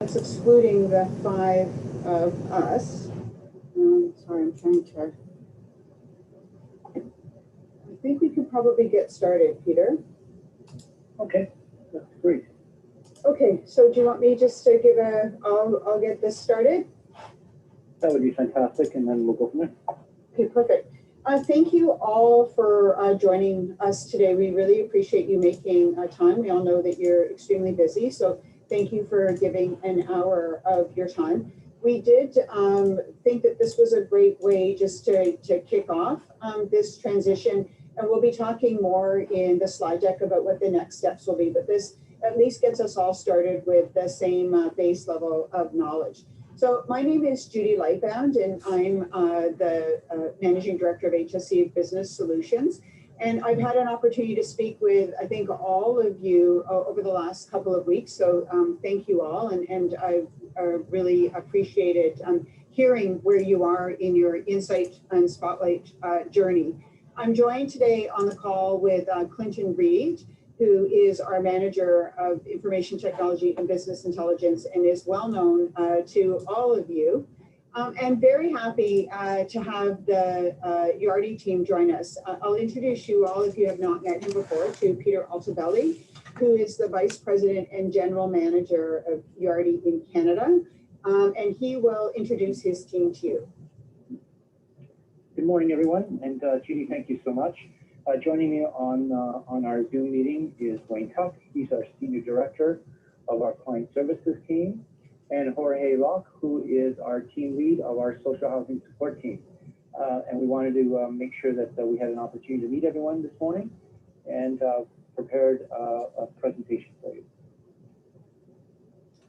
That's excluding the 5 of us. Sorry, I'm trying to. I think we could probably get started, Peter. Okay, that's great. Okay, so do you want me just to give I'll get this started? That would be fantastic, and then we'll go from there. Okay, perfect. Thank you all for joining us today. We really appreciate you making time. We all know that you're extremely busy, so thank you for giving an hour of your time. We did think that this was a great way just to kick off this transition, and we'll be talking more in the slide deck about what the next steps will be, but this at least gets us all started with the same base level of knowledge. So my name is Judy Lightbound, and I'm the Managing Director of HSE Business Solutions. And I've had an opportunity to speak with, I think, all of you over the last couple of weeks. So thank you all. And I've really appreciated hearing where you are in your Insight and Spotlight journey. I'm joined today on the call with Clinton Reid, who is our Manager of Information Technology and Business Intelligence and is well known to all of you. And very happy to have the Yardi team join us. I'll introduce you all, if you have not met him before, to Peter Altobelli, who is the Vice President and General Manager of Yardi in Canada. And he will introduce his team to you. Good morning, everyone. And Judy, thank you so much. Joining me on our Zoom meeting is Wayne Tuck. He's our Senior Director of our Client Services team, and Jorge Locke, who is our team lead of our Social Housing Support team. And we wanted to make sure that we had an opportunity to meet everyone this morning and prepared a presentation for you.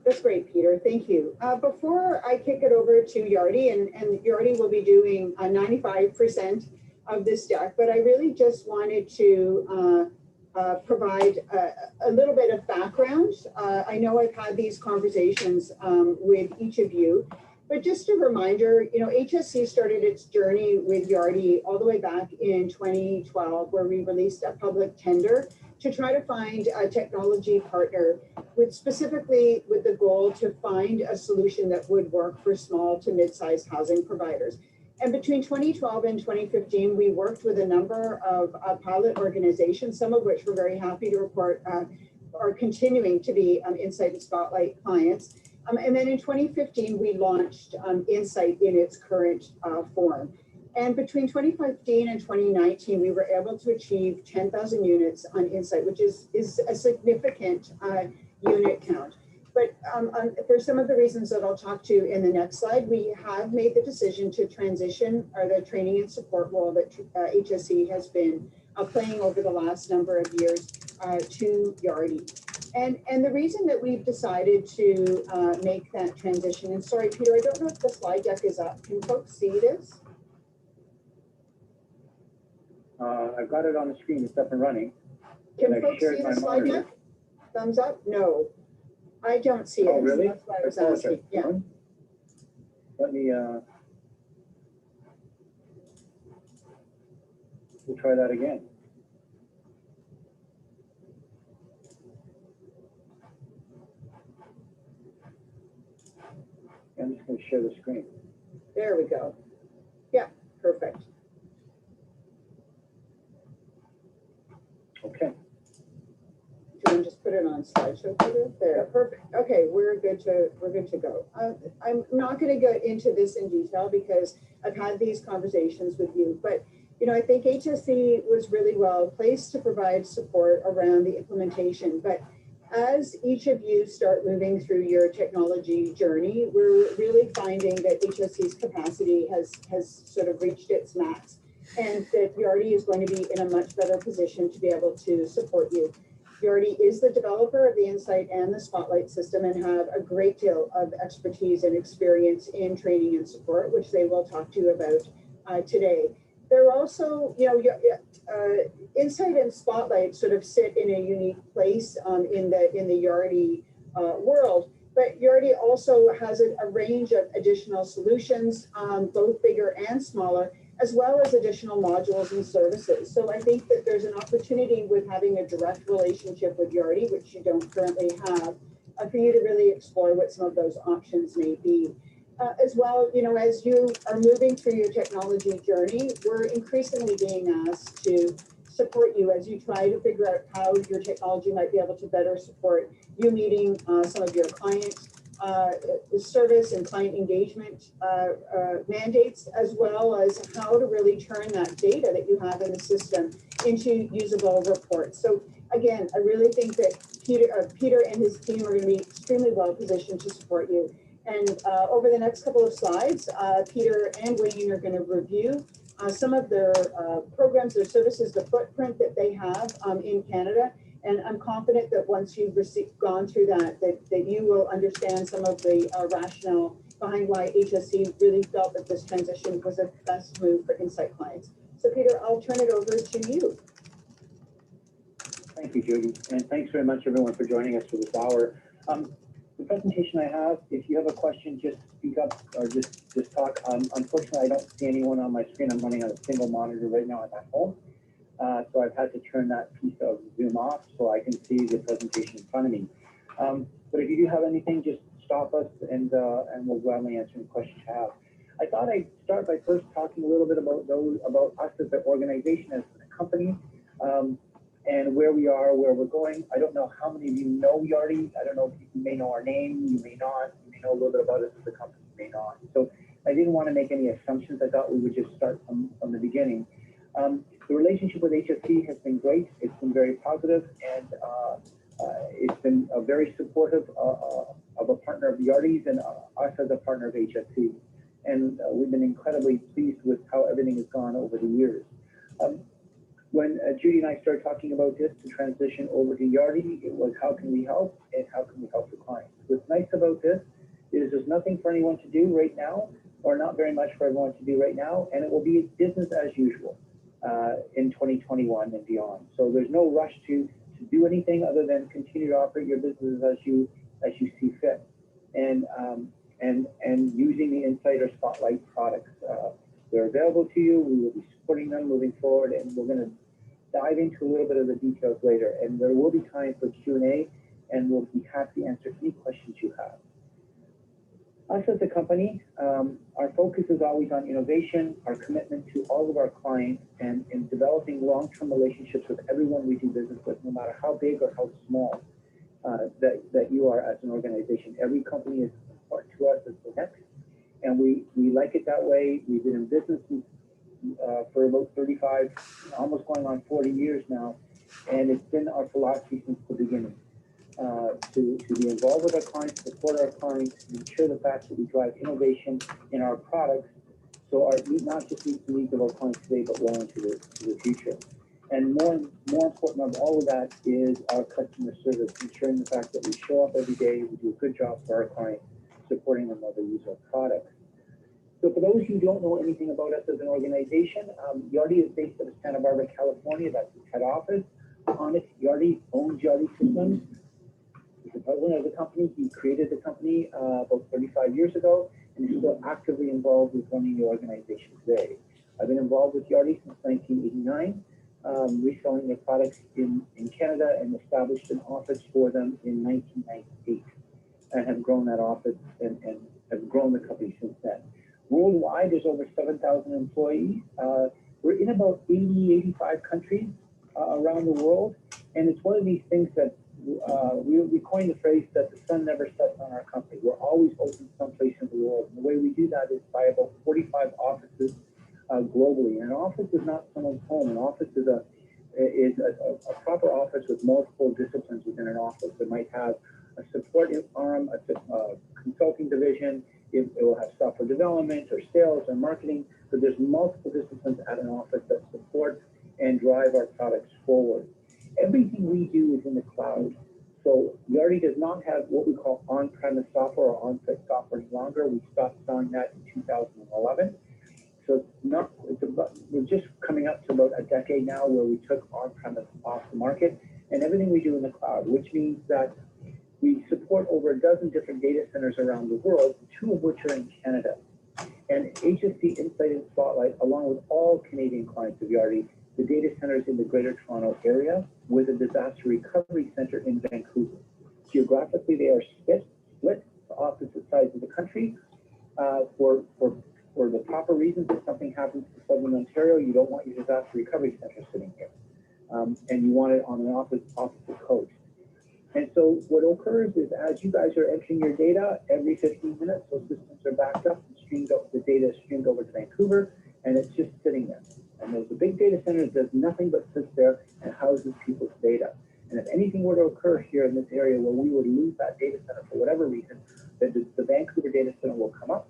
That's great, Peter. Thank you. Before I kick it over to Yardi, and Yardi will be doing 95% of this deck, but I really just wanted to provide a little bit of background. I know I've had these conversations with each of you, but just a reminder, you know, HSE started its journey with Yardi all the way back in 2012, where we released a public tender to try to find a technology partner specifically with the goal to find a solution that would work for small to mid-sized housing providers. And between 2012 and 2015, we worked with a number of pilot organizations, some of which we're very happy to report are continuing to be Insight and Spotlight clients. And then in 2015, we launched Insight in its current form. And between 2015 and 2019, we were able to achieve 10,000 units on Insight, which is a significant unit count. But for some of the reasons that I'll talk to in the next slide, we have made the decision to transition the training and support role that HSE has been playing over the last number of years to Yardi. And the reason that we've decided to make that transition, and sorry, Peter, I don't know if the slide deck is up. Can folks see this? I've got it on the screen. It's up and running. Can folks see the slide deck? Thumbs up? No. I don't see it. Oh, really? That's why I was asking. Yeah. Let me, we'll try that again. I'm just going to share the screen. There we go. Yeah, perfect. Okay. Do you just put it on slideshow, Peter? There, perfect. Okay, we're good to go. I'm not going to go into this in detail because I've had these conversations with you, but you know, I think HSE was really well placed to provide support around the implementation. But as each of you start moving through your technology journey, we're really finding that HSE's capacity has sort of reached its max, and that Yardi is going to be in a much better position to be able to support you. Yardi is the developer of the Insight and the Spotlight system and have a great deal of expertise and experience in training and support, which they will talk to you about today. They're also, you know, Insight and Spotlight sort of sit in a unique place in the Yardi world, but Yardi also has a range of additional solutions, both bigger and smaller, as well as additional modules and services. So I think that there's an opportunity with having a direct relationship with Yardi, which you don't currently have, for you to really explore what some of those options may be. As well, as you are moving through your technology journey, we're increasingly being asked to support you as you try to figure out how your technology might be able to better support you meeting some of your client service and client engagement mandates, as well as how to really turn that data that you have in the system into usable reports. So again, I really think that Peter and his team are going to be extremely well positioned to support you. And over the next couple of slides, Peter and Wayne are going to review some of their programs, their services, the footprint that they have in Canada. And I'm confident that once you've gone through that you will understand some of the rationale behind why HSC really felt that this transition was a best move for Insight clients. So Peter, I'll turn it over to you. Thank you, Judy, and thanks very much everyone for joining us for this hour. The presentation I have, if you have a question, just speak up or just talk. Unfortunately, I don't see anyone on my screen. I'm running on a single monitor right now at home. So I've had to turn that piece of Zoom off so I can see the presentation in front of me. But if you do have anything, just stop us and we'll gladly answer any questions you have. I thought I'd start by first talking a little bit about us as an organization, as a company, and where we are, where we're going. I don't know how many of you know Yardi. I don't know if you may know our name, you may not. You may know a little bit about us as a company, you may not. So I didn't want to make any assumptions. I thought we would just start from the beginning. The relationship with HSC has been great. It's been very positive, and it's been very supportive of a partner of Yardi's and us as a partner of HSC. And we've been incredibly pleased with how everything has gone over the years. When Judy and I started talking about this to transition over to Yardi, it was how can we help and how can we help the clients. What's nice about this is there's nothing for anyone to do right now, or not very much for everyone to do right now, and it will be business as usual in 2021 and beyond. So there's no rush to do anything other than continue to operate your business as you see fit, and using the Insight or Spotlight products. They're available to you. We will be supporting them moving forward, and we're going to dive into a little bit of the details later. And there will be time for Q&A, and we'll be happy to answer any questions you have. Us as a company, our focus is always on innovation, our commitment to all of our clients, and in developing long-term relationships with everyone we do business with, no matter how big or how small that you are as an organization. Every company is important to us as the next, and we like it that way. We've been in business for about 35, almost going on 40 years now, and it's been our philosophy since the beginning. To be involved with our clients, support our clients, ensure the fact that we drive innovation in our products, so our not just meet the needs of our clients today, but well into the future. And more important of all of that is our customer service, ensuring the fact that we show up every day, we do a good job for our clients, supporting them while they use our products. So for those who don't know anything about us as an organization, Yardi is based out of Santa Barbara, California. That's the head office. Amit Yardi owns Yardi Systems. He's the president of the company. He created the company about 35 years ago, and is still actively involved with running the organization today. I've been involved with Yardi since 1989, reselling their products in Canada, and established an office for them in 1998, and have grown that office and have grown the company since then. Worldwide, there's over 7,000 employees. We're in about 80, 85 countries around the world, and it's one of these things that we coined the phrase that the sun never sets on our company. We're always open someplace in the world. And the way we do that is by about 45 offices globally. And an office is not someone's home. An office is a proper office with multiple disciplines within an office. It might have a support arm, a consulting division. It will have software development or sales or marketing. So there's multiple disciplines at an office that support and drive our products forward. Everything we do is in the cloud. So Yardi does not have what we call on-premise software or on-site software any longer. We stopped selling that in 2011. So we're just coming up to about a decade now where we took on-premise off the market, and everything we do in the cloud, which means that we support over a dozen different data centers around the world, 2 of which are in Canada. And HSC Insight and Spotlight, along with all Canadian clients of Yardi, the data centers in the Greater Toronto Area, with a disaster recovery center in Vancouver. Geographically, Geographically, they are split to opposite sides of the country for the proper reasons. If something happens to Southern Ontario, you don't want your disaster recovery center sitting here, and you want it on an opposite coast. And so what occurs is as you guys are entering your data, every 15 minutes, those systems are backed up and streamed up, the data is streamed over to Vancouver, and it's just sitting there. And there's a big data center that does nothing but sits there and houses people's data. And if anything were to occur here in this area where we would lose that data center for whatever reason, then the Vancouver data center will come up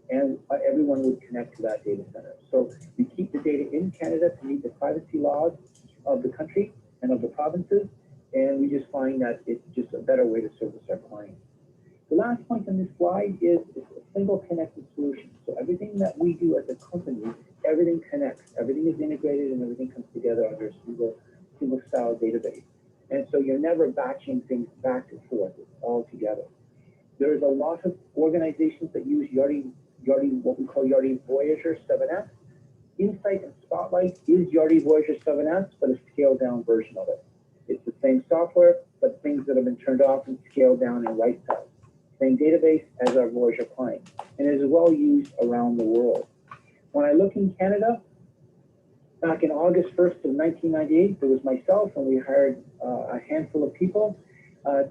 and everyone would connect to that data center. So we keep the data in Canada to meet the privacy laws of the country and of the provinces, and we just find that it's just a better way to service our clients. The last point on this slide is a single connected solution. So everything that we do as a company, everything connects, everything is integrated, and everything comes together under a single style database. And so you're never batching things back and forth, it's all together. There's a lot of organizations that use Yardi, what we call Yardi Voyager 7S. Insight and Spotlight is Yardi Voyager 7S, but a scaled down version of it. It's the same software, but things that have been turned off and scaled down in right size. Same database as our Voyager client, and is well used around the world. When I look in Canada, back in August 1st of 1998, there was myself, and we hired a handful of people.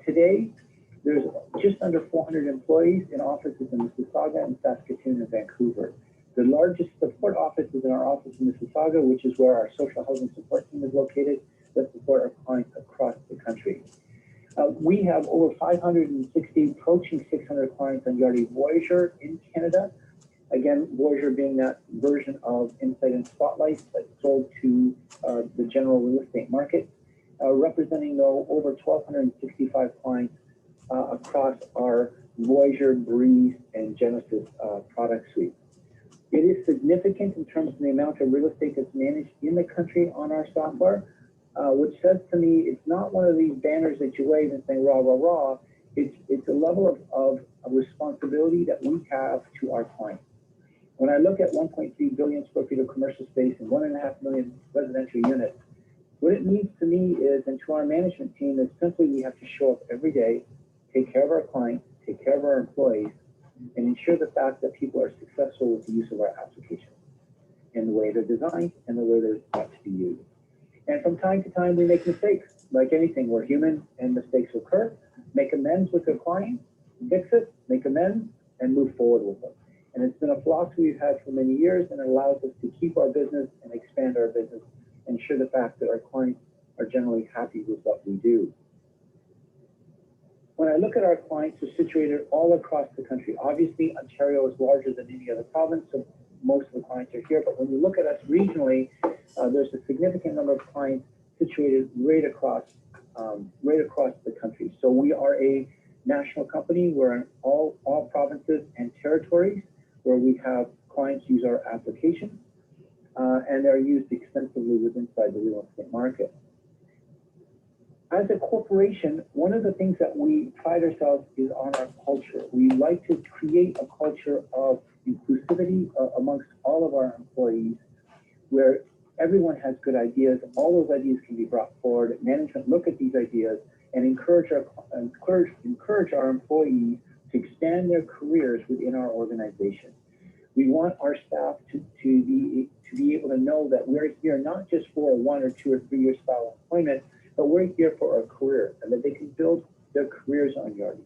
Today, there's just under 400 employees in offices in Mississauga and Saskatoon and Vancouver. The largest support office is in our office in Mississauga, which is where our social housing support team is located that support our clients across the country. We have over 560, approaching 600 clients on Yardi Voyager in Canada. Again, Voyager being that version of Insight and Spotlight that's sold to the general real estate market, representing though over 1,265 clients across our Voyager, Breeze, and Genesis product suite. It is significant in terms of the amount of real estate that's managed in the country on our software, which says to me, it's not one of these banners that you wave and say, rah, rah, rah. It's a level of responsibility that we have to our clients. When I look at 1.3 billion square feet of commercial space and 1.5 million residential units, what it means to me is, and to our management team, is simply we have to show up every day, take care of our clients, take care of our employees, and ensure the fact that people are successful with the use of our applications and the way they're designed and the way they're thought to be used. And from time to time, we make mistakes. Like anything, we're human and mistakes occur. Make amends with the client, fix it, make amends, and move forward with them. And it's been a philosophy we've had for many years, and it allows us to keep our business and expand our business, and ensure the fact that our clients are generally happy with what we do. When I look at our clients, they're situated all across the country. Obviously, Ontario is larger than any other province, so most of the clients are here. But when you look at us regionally, there's a significant number of clients situated right across the country. So we are a national company. We're in all provinces and territories where we have clients use our applications, and they're used extensively inside the real estate market. As a corporation, one of the things that we pride ourselves is on our culture. We like to create a culture of inclusivity amongst all of our employees, where everyone has good ideas. All those ideas can be brought forward. Management look at these ideas and encourage our employees to expand their careers within our organization. We want our staff to be able to know that we're here not just for a 1 or 2 or 3 year style employment, but we're here for a career, and that they can build their careers on Yardi.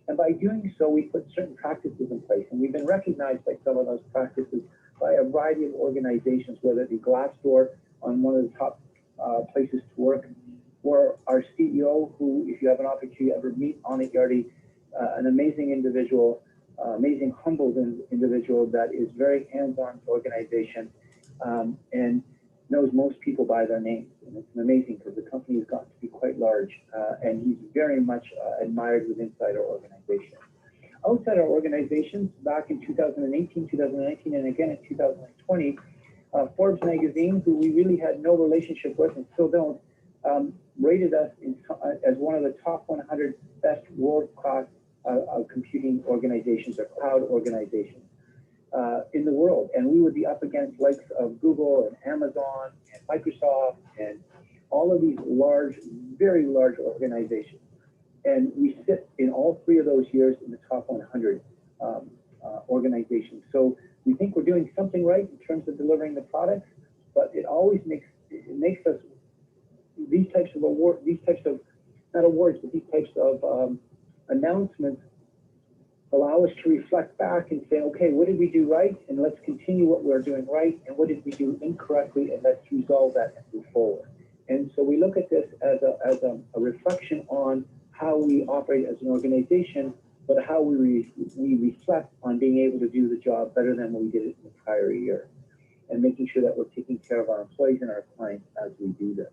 And by doing so, we put certain practices in place, and we've been recognized by some of those practices by a variety of organizations, whether it be Glassdoor on one of the top places to work, or our CEO, who, if you have an opportunity to ever meet on at Yardi, an amazing individual, amazing, humbled individual that is very hands-on to organization, and knows most people by their names. And it's amazing because the company has gotten to be quite large, and he's very much admired inside our organization. Outside our organizations, back in 2018, 2019, and again in 2020, Forbes magazine, who we really had no relationship with and still don't, rated us as one of the top 100 best world-class computing organizations or cloud organizations in the world. And we would be up against likes of Google and Amazon and Microsoft and all of these large, very large organizations. And we sit in all three of those years in the top 100 organizations. So we think we're doing something right in terms of delivering the products, but it always makes us, these types of not awards, but these types of announcements allow us to reflect back and say, okay, what did we do right? And let's continue what we're doing right. And what did we do incorrectly? And let's resolve that and move forward. And so we look at this as a reflection on how we operate as an organization, but how we reflect on being able to do the job better than we did it in the prior year, and making sure that we're taking care of our employees and our clients as we do this.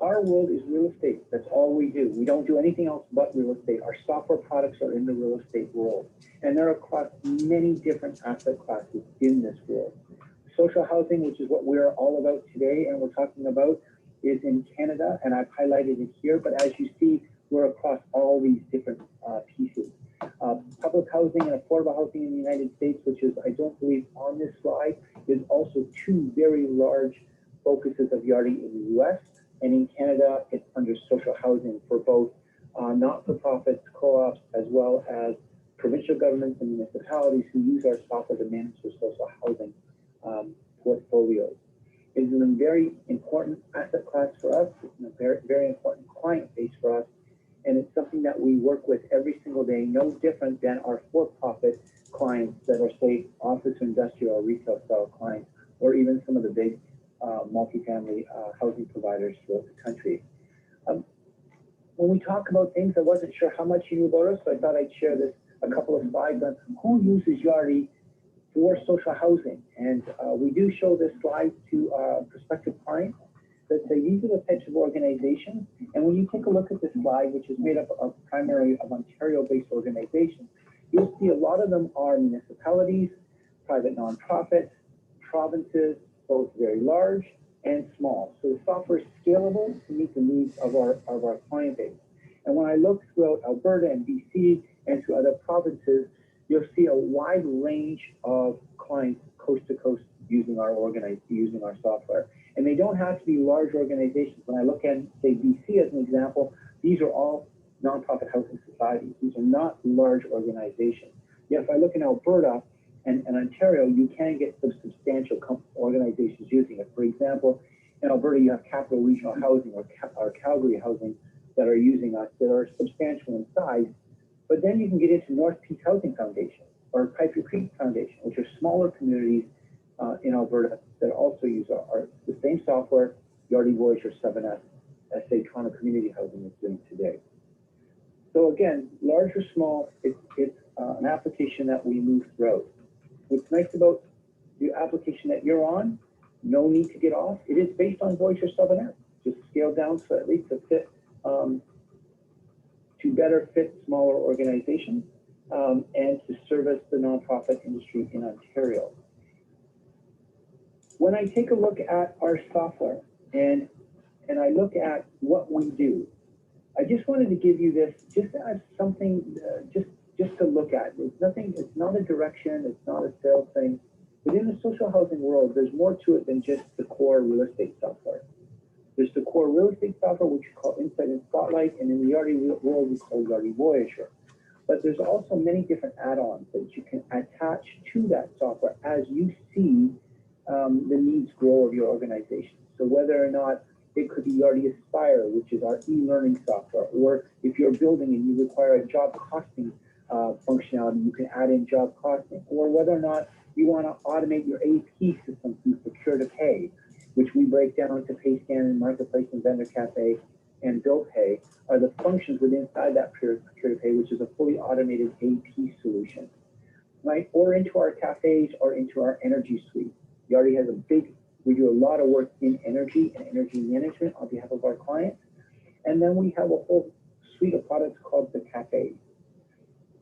Our world is real estate. That's all we do. We don't do anything else but real estate. Our software products are in the real estate world, and they're across many different asset classes in this world. Social housing, which is what we're all about today and we're talking about, is in Canada, and I've highlighted it here, but as you see, we're across all these different pieces. Public housing and affordable housing in the United States, which is, I don't believe on this slide, is also two very large focuses of Yardi in the US, and in Canada, it's under social housing for both not-for-profits, co-ops, as well as provincial governments and municipalities who use our software to manage their social housing portfolios. It is a very important asset class for us. It's a very, very important client base for us. And it's something that we work with every single day, no different than our for-profit clients that are, say, office, industrial, or retail style clients, or even some of the big multifamily housing providers throughout the country. When we talk about things, I wasn't sure how much you knew about us, so I thought I'd share this, a couple of slides on who uses Yardi for social housing. And we do show this slide to prospective clients that say these are the types of organizations. And when you take a look at this slide, which is made up of primarily of Ontario-based organizations, you'll see a lot of them are municipalities, private nonprofits, provinces, both very large and small. So the software is scalable to meet the needs of our client base. And when I look throughout Alberta and BC and to other provinces, you'll see a wide range of clients coast to coast using our software. And they don't have to be large organizations. When I look at, say, BC as an example, these are all nonprofit housing societies. These are not large organizations. Yet if I look in Alberta and Ontario, you can get some substantial organizations using it. For example, in Alberta, you have Capital Regional Housing or Calgary Housing that are using us that are substantial in size. But then you can get into North Peak Housing Foundation or Piper Creek Foundation, which are smaller communities in Alberta that also use the same software, Yardi Voyager 7S, as say Toronto Community Housing is doing today. So again, large or small, it's an application that we move throughout. What's nice about the application that you're on, no need to get off. It is based on Voyager 7S, just scaled down slightly to fit to better fit smaller organizations and to service the nonprofit industry in Ontario. When I take a look at our software and I look at what we do, I just wanted to give you this just as something just to look at. It's nothing, it's not a direction, it's not a sales thing. But in the social housing world, there's more to it than just the core real estate software. There's the core real estate software, which we call Insight and Spotlight, and in the Yardi world, we call Yardi Voyager. But there's also many different add-ons that you can attach to that software as you see the needs grow of your organization. So whether or not it could be Yardi Aspire, which is our e-learning software, or if you're building and you require a job costing functionality, you can add in job costing, or whether or not you want to automate your AP system through Procure to Pay, which we break down into PayScan and Marketplace and Vendor Cafe and Bill Pay, are the functions within inside that Procure to Pay, which is a fully automated AP solution, right? Or into our cafes or into our energy suite. Yardi has we do a lot of work in energy and energy management on behalf of our clients. And then we have a whole suite of products called the Cafe,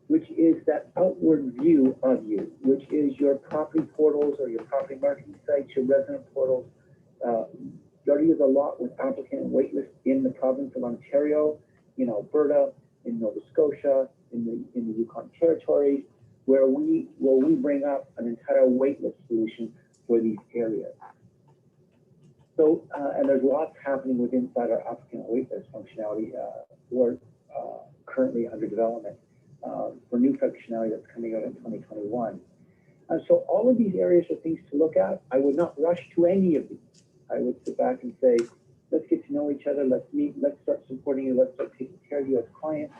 which is that outward view of you, which is your property portals or your property marketing sites, your resident portals. Yardi does a lot with applicant and waitlist in the province of Ontario, in Alberta, in Nova Scotia, in the Yukon territories, where we bring up an entire waitlist solution for these areas. And there's lots happening within inside our applicant waitlist functionality. We're currently under development for new functionality that's coming out in 2021. So all of these areas are things to look at. I would not rush to any of these. I would sit back and say, let's get to know each other, let's meet, let's start supporting you, let's start taking care of you as clients.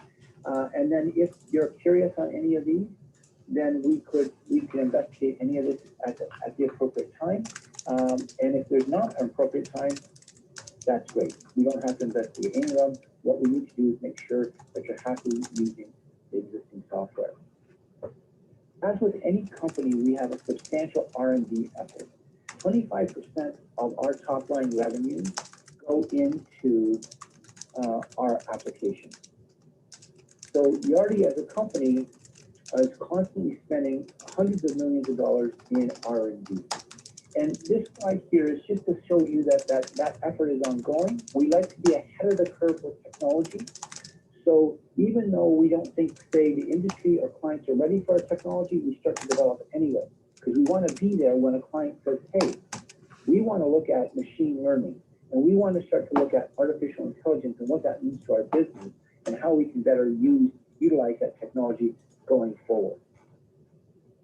And then if you're curious on any of these, then we can investigate any of this at the appropriate time. And if there's not an appropriate time, that's great. We don't have to investigate any of them. What we need to do is make sure that you're happy using the existing software. As with any company, we have a substantial R&D effort. 25% of our top line revenue go into our application. So Yardi as a company is constantly spending hundreds of millions of dollars in R&D. And this slide here is just to show you that effort is ongoing. We like to be ahead of the curve with technology. So even though we don't think, say, the industry or clients are ready for our technology, we start to develop it anyway, because we want to be there when a client says, hey, we want to look at machine learning, and we want to start to look at artificial intelligence and what that means to our business and how we can better utilize that technology going forward.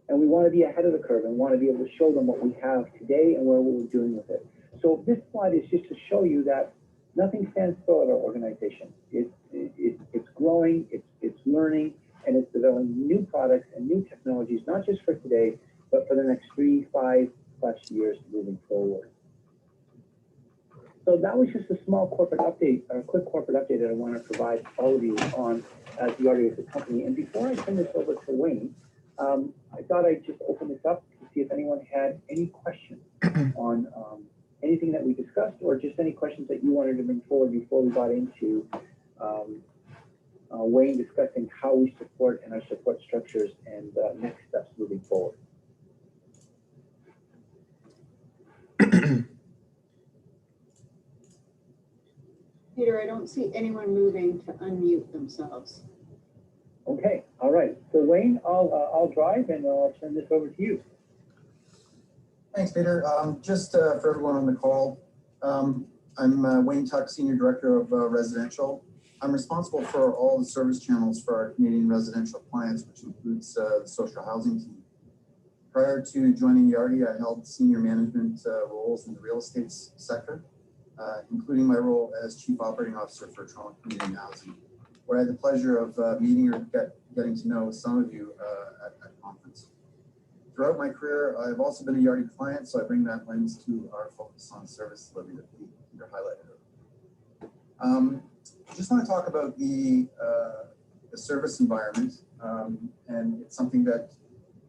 And we want to be ahead of the curve and want to be able to show them what we have today and what we're doing with it. So this slide is just to show you that nothing stands still at our organization. It's growing, it's learning, and it's developing new products and new technologies, not just for today, but for the next 3, 5+ years moving forward. So that was just a small corporate update, or a quick corporate update that I want to provide all of you on as Yardi as a company. And before I turn this over to Wayne, I thought I'd just open this up to see if anyone had any questions on anything that we discussed, or just any questions that you wanted to bring forward before we got into Wayne discussing how we support and our support structures and next steps moving forward. Peter, I don't see anyone moving to unmute themselves. Okay, all right. So Wayne, I'll drive and I'll turn this over to you. Thanks, Peter. Just for everyone on the call, I'm Wayne Tuck, Senior Director of Residential. I'm responsible for all the service channels for our Canadian residential clients, which includes the social housing team. Prior to joining Yardi, I held senior management roles in the real estate sector, including my role as Chief Operating Officer for Toronto Community Housing, where I had the pleasure of meeting or getting to know some of you at that conference. Throughout my career, I've also been a Yardi client, so I bring that lens to our focus on service delivery that Peter highlighted. I just want to talk about the service environment, and it's something that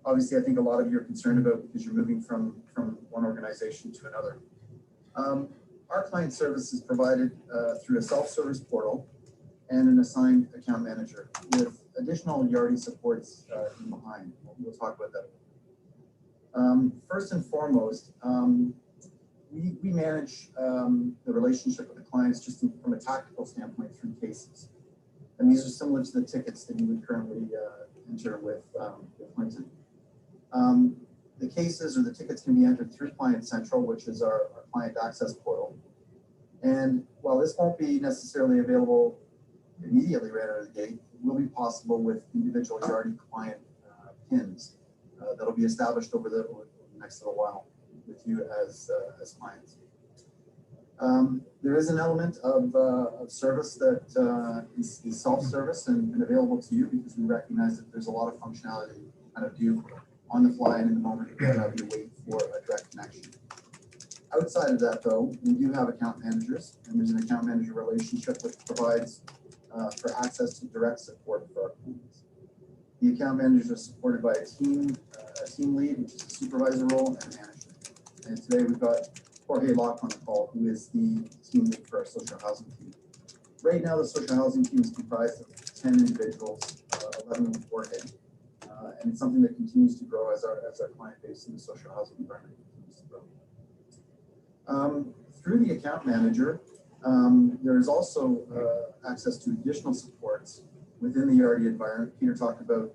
obviously I think a lot of you are concerned about because you're moving from one organization to another. Our client service is provided through a self-service portal and an assigned account manager with additional Yardi supports in behind. We'll talk about that. First and foremost, we manage the relationship with the clients just from a tactical standpoint through cases. And these are similar to the tickets that you would currently enter with Clinton. The cases or the tickets can be entered through Client Central, which is our client access portal. And while this won't be necessarily available immediately right out of the gate, it will be possible with individual Yardi client PINs that'll be established over the next little while with you as clients. There is an element of service that is self-service and available to you because we recognize that there's a lot of functionality you kind of do on the fly and in the moment without you wait for a direct connection. Outside of that, though, we do have account managers, and there's an account manager relationship which provides for access to direct support for our clients. The account managers are supported by a team lead, which is a supervisor role, and a manager. And today we've got Jorge Locke on the call, who is the team lead for our social housing team. Right now, the social housing team is comprised of 10 individuals, 11 with Jorge, and it's something that continues to grow as our client base in the social housing environment continues to grow. Through the account manager, there is also access to additional supports within the Yardi environment. Peter talked about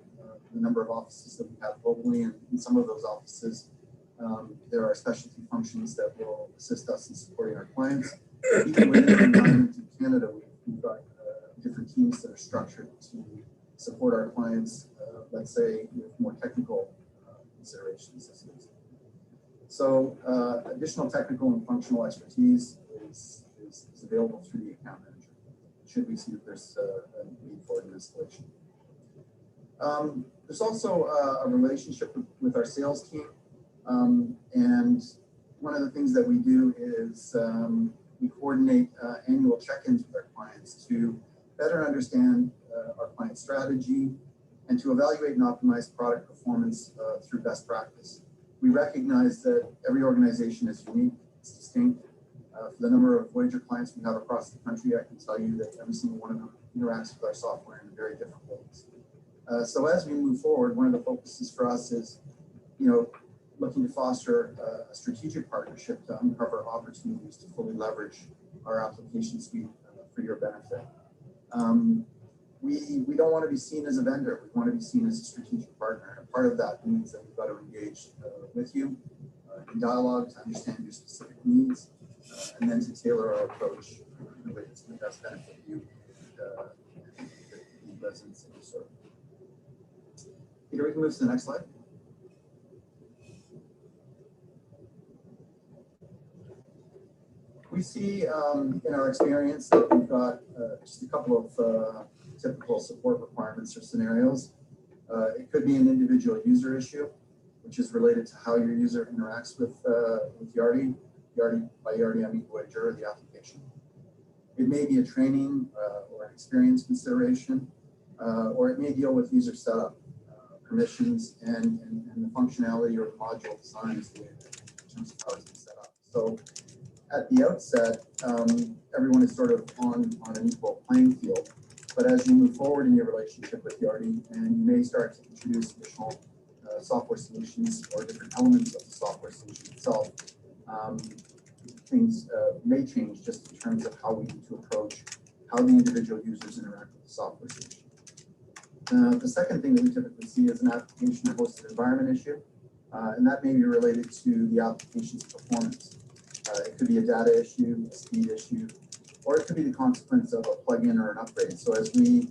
the number of offices that we have globally, and in some of those offices, There are specialty functions that will assist us in supporting our clients. Even within the environment in Canada, we've got different teams that are structured to support our clients, let's say, with more technical considerations. So additional technical and functional expertise is available through the account manager, should we see that there's a need for an escalation. There's also a relationship with our sales team. And one of the things that we do is we coordinate annual check-ins with our clients to better understand our client strategy and to evaluate and optimize product performance through best practice. We recognize that every organization is unique, it's distinct. For the number of Voyager clients we have across the country, I can tell you that every single one of them interacts with our software in very different ways. So as we move forward, one of the focuses for us is, looking to foster a strategic partnership to uncover opportunities to fully leverage our application suite for your benefit. We don't want to be seen as a vendor. We want to be seen as a strategic partner. And part of that means that we've got to engage with you in dialogue to understand your specific needs and then to tailor our approach in a way that's going to best benefit you and the residents that you serve. Peter, we can move to the next slide. We see in our experience that we've got just a couple of typical support requirements or scenarios. It could be an individual user issue, which is related to how your user interacts with Yardi. By Yardi, I mean Voyager, or the application. It may be a training or an experience consideration, or it may deal with user setup, permissions, and the functionality or module design is the way that in terms of how it's been set up. So at the outset, everyone is sort of on an equal playing field. But as you move forward in your relationship with Yardi, and you may start to introduce additional software solutions or different elements of the software solution itself, things may change just in terms of how we need to approach how the individual users interact with the software solution. The second thing that we typically see is an application or hosted environment issue, and that may be related to the application's performance. It could be a data issue, a speed issue, or it could be the consequence of a plugin or an upgrade. So as we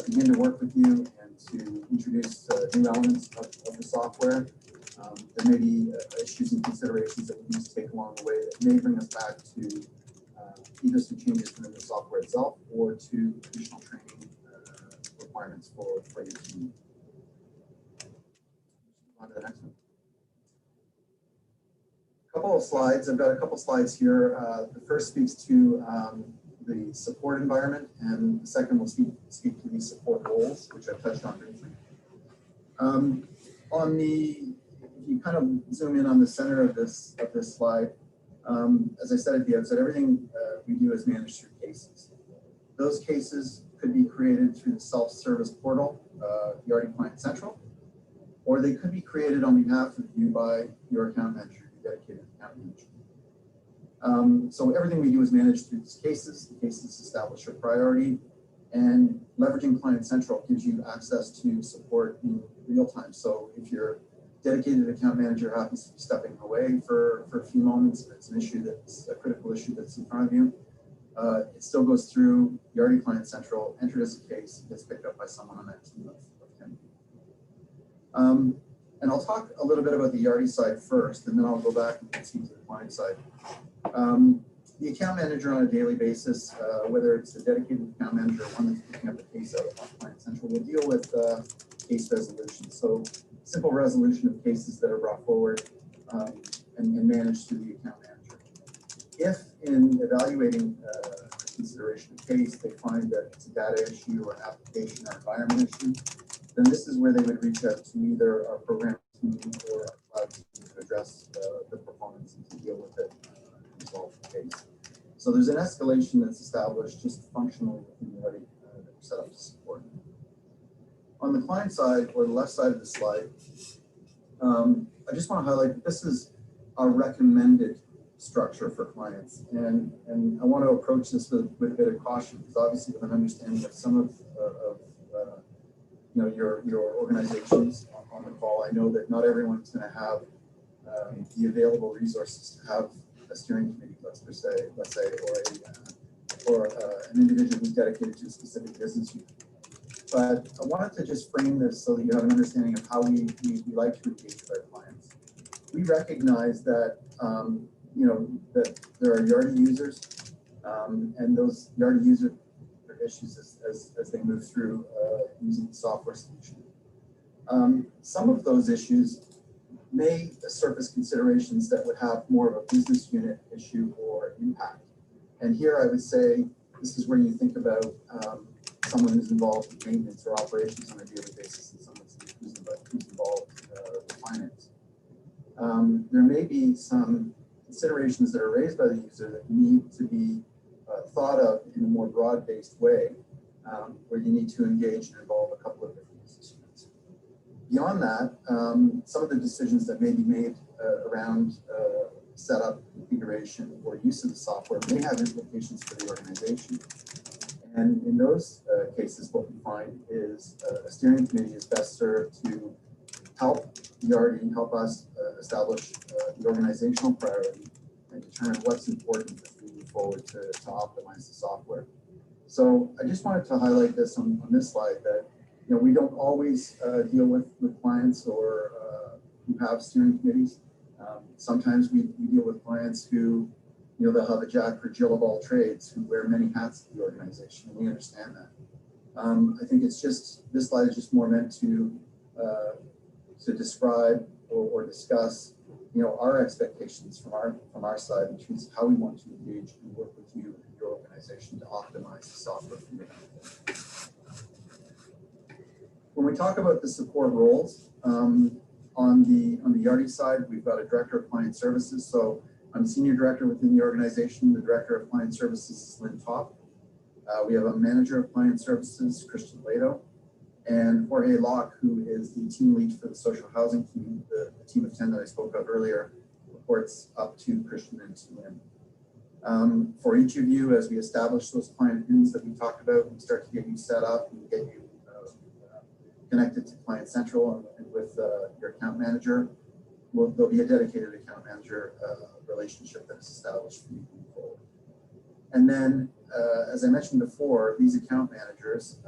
begin to work with you and to introduce new elements of the software, there may be issues and considerations that we need to take along the way that may bring us back to either some changes within the software itself or to additional training requirements for your team. On to the next one. Couple of slides. I've got a couple slides here. The first speaks to the support environment, and the second will speak to the support roles, which I've touched on briefly. If you kind of zoom in on the center of this slide, as I said at the outset, everything we do is managed through cases. Those cases could be created through the self-service portal, Yardi Client Central, or they could be created on behalf of you by your account manager. Dedicated account manager. So everything we do is managed through these cases. The cases establish your priority, and leveraging Client Central gives you access to support in real time. So if your dedicated account manager happens to be stepping away for a few moments, and it's an issue that's a critical issue that's in front of you, it still goes through Yardi Client Central, entered as a case, gets picked up by someone on that team of 10 people. And I'll talk a little bit about the Yardi side first, and then I'll go back and speak to the client side. The account manager on a daily basis, whether it's a dedicated account manager or one that's picking up a case out of Client Central, will deal with case resolution. So simple resolution of cases that are brought forward and managed through the account manager. If in evaluating a consideration of case, they find that it's a data issue or an application or environment issue, then this is where they would reach out to either our program team or our cloud team to address the performance and to deal with it and resolve the case. So there's an escalation that's established just functionally within the Yardi that we're set up to support. On the client side, or the left side of the slide, I just want to highlight that this is our recommended structure for clients. And I want to approach this with a bit of caution, because obviously with an understanding of some of your organizations on the call, I know that not everyone's going to have the available resources to have a steering committee, let's say, or an individual who's dedicated to a specific business unit. But I wanted to just frame this so that you have an understanding of how we like to engage with our clients. We recognize that that there are Yardi users, and those Yardi user issues as they move through using the software solution. Some of those issues may surface considerations that would have more of a business unit issue or impact. And here I would say this is where you think about someone who's involved in maintenance or operations on a daily basis and someone who's involved with finance. There may be some considerations that are raised by the user that need to be thought of in a more broad-based way, where you need to engage and involve a couple of different business units. Beyond that, some of the decisions that may be made around setup, configuration, or use of the software may have implications for the organization. And in those cases, what we find is a steering committee is best served to help Yardi, help us establish the organizational priority and determine what's important as we move forward to optimize the software. So I just wanted to highlight this on this slide that we don't always deal with clients or who have steering committees. Sometimes we deal with clients who they'll have a Jack or Jill of all trades who wear many hats at the organization, and we understand that. I think it's just, this slide is just more meant to describe or discuss, our expectations from our side in terms of how we want to engage and work with you and your organization to optimize the software for your benefit. When we talk about the support roles, on the Yardi side, we've got a director of client services. So I'm senior director within the organization. The director of client services is Lynn Top. We have a manager of client services, Christian Lado, and Jorge Locke, who is the team lead for the social housing team, the team of 10 that I spoke of earlier, reports up to Christian and to Lynn. For each of you, as we establish those client pins that we talked about, we start to get you set up and get you connected to Client Central and with your account manager. There'll be a dedicated account manager relationship that is established for you moving forward. And then, as I mentioned before, these account managers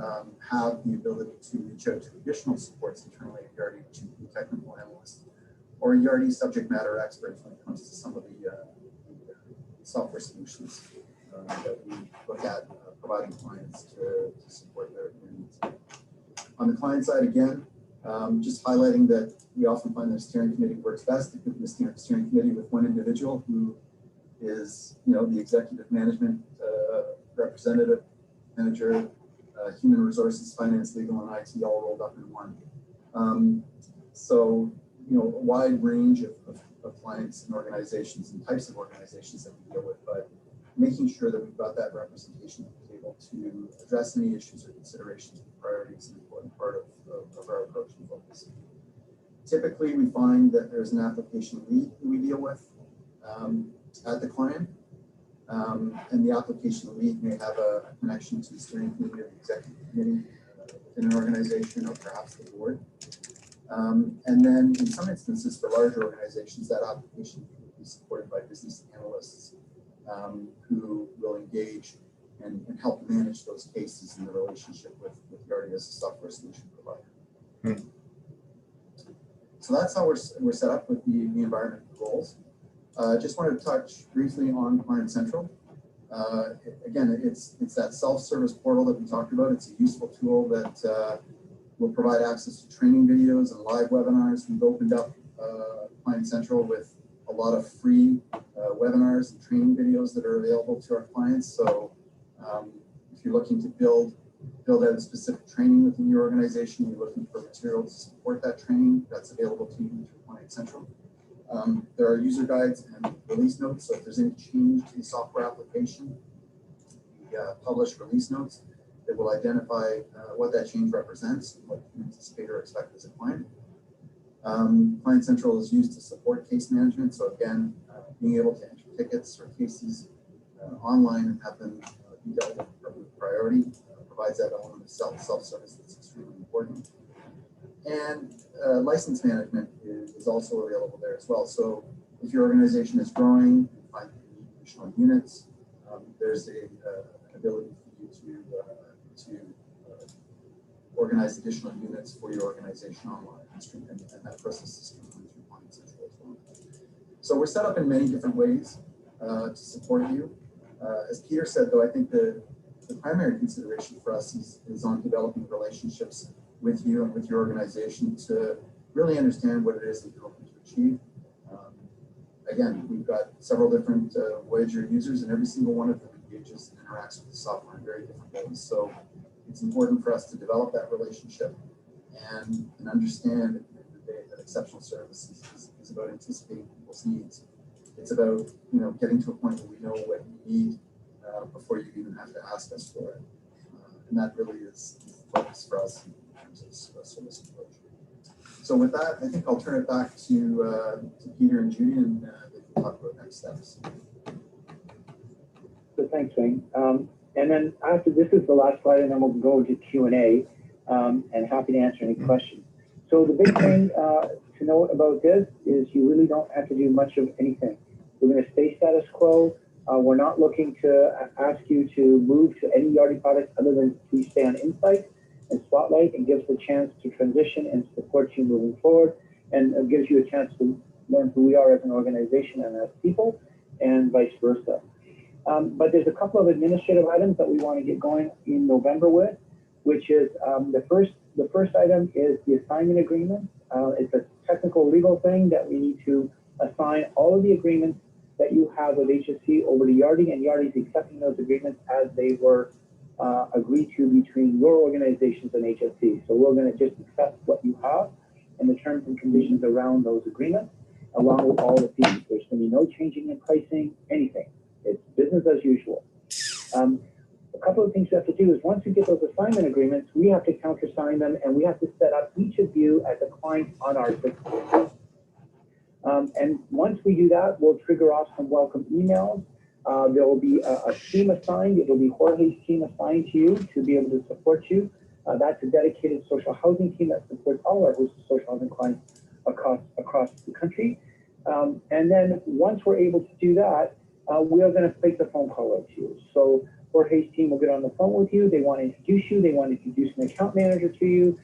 have the ability to reach out to additional supports internally at Yardi, which include technical analysts or Yardi subject matter experts when it comes to some of the software solutions that we look at providing clients to support their needs. On the client side, again, just highlighting that we often find that a steering committee works best if the steering committee with one individual who is, the executive management representative, manager, human resources, finance, legal, and IT all rolled up in one. So, a wide range of clients and organizations and types of organizations that we deal with, but making sure that we've got that representation at the table to address any issues or considerations and priorities is an important part of our approach and focus. Typically, we find that there's an application lead who we deal with at the client, and the application lead may have a connection to the steering committee or the executive committee within an organization or perhaps the board. And then in some instances for larger organizations, that application will be supported by business analysts who will engage and help manage those cases in the relationship with Yardi as a software solution provider. So that's how we're set up with the environment roles. Just wanted to touch briefly on Client Central. Again, it's that self-service portal that we talked about. It's a useful tool that will provide access to training videos and live webinars. We've opened up Client Central with a lot of free webinars and training videos that are available to our clients. So if you're looking to build out a specific training within your organization, you're looking for material to support that training, that's available to you through Client Central. There are user guides and release notes. So if there's any change to the software application, we publish release notes that will identify what that change represents and what you anticipate or expect as a client. Client Central is used to support case management. So again, being able to enter tickets or cases online and have them be dealt with priority provides that element of self-service that's extremely important. And license management is also available there as well. So if your organization is growing, you find that you need additional units, there's an ability for you to organize additional units for your organization online, and that process is coming through Client Central as well. So we're set up in many different ways to support you. As Peter said, though, I think the primary consideration for us is on developing relationships with you and with your organization to really understand what it is that you're hoping to achieve. Again, we've got several different Voyager users, and every single one of them engages and interacts with the software in very different ways. So it's important for us to develop that relationship and understand at the end of the day that exceptional service is about anticipating people's needs. It's about, getting to a point where we know what you need before you even have to ask us for it. And that really is the focus for us in terms of service approach. So with that, I think I'll turn it back to Peter and Judy, and they can talk about next steps. So thanks, Wayne. And then after this is the last slide, and then we'll go to Q&A, and happy to answer any questions. So the big thing to note about this is you really don't have to do much of anything. We're going to stay status quo. We're not looking to ask you to move to any Yardi product other than please stay on Insight and Spotlight, and gives the chance to transition and support you moving forward, and it gives you a chance to learn who we are as an organization and as people, and vice versa. But there's a couple of administrative items that we want to get going in November with, which is the first item is the assignment agreement. It's a technical legal thing that we need to assign all of the agreements that you have with HSC over to Yardi, and Yardi is accepting those agreements as they were agreed to between your organizations and HSC. So we're going to just accept what you have and the terms and conditions around those agreements, along with all the fees. There's going to be no changing in pricing, anything. It's business as usual. A couple of things you have to do is once you get those assignment agreements, we have to countersign them, and we have to set up each of you as a client on our system. And once we do that, we'll trigger off some welcome emails. There will be a team assigned. It'll be Jorge's team assigned to you to be able to support you. That's a dedicated social housing team that supports all our social housing clients across the country. And then once we're able to do that, we are going to make the phone call out to you. So Jorge's team will get on the phone with you. They want to introduce you. They want to introduce an account manager to you.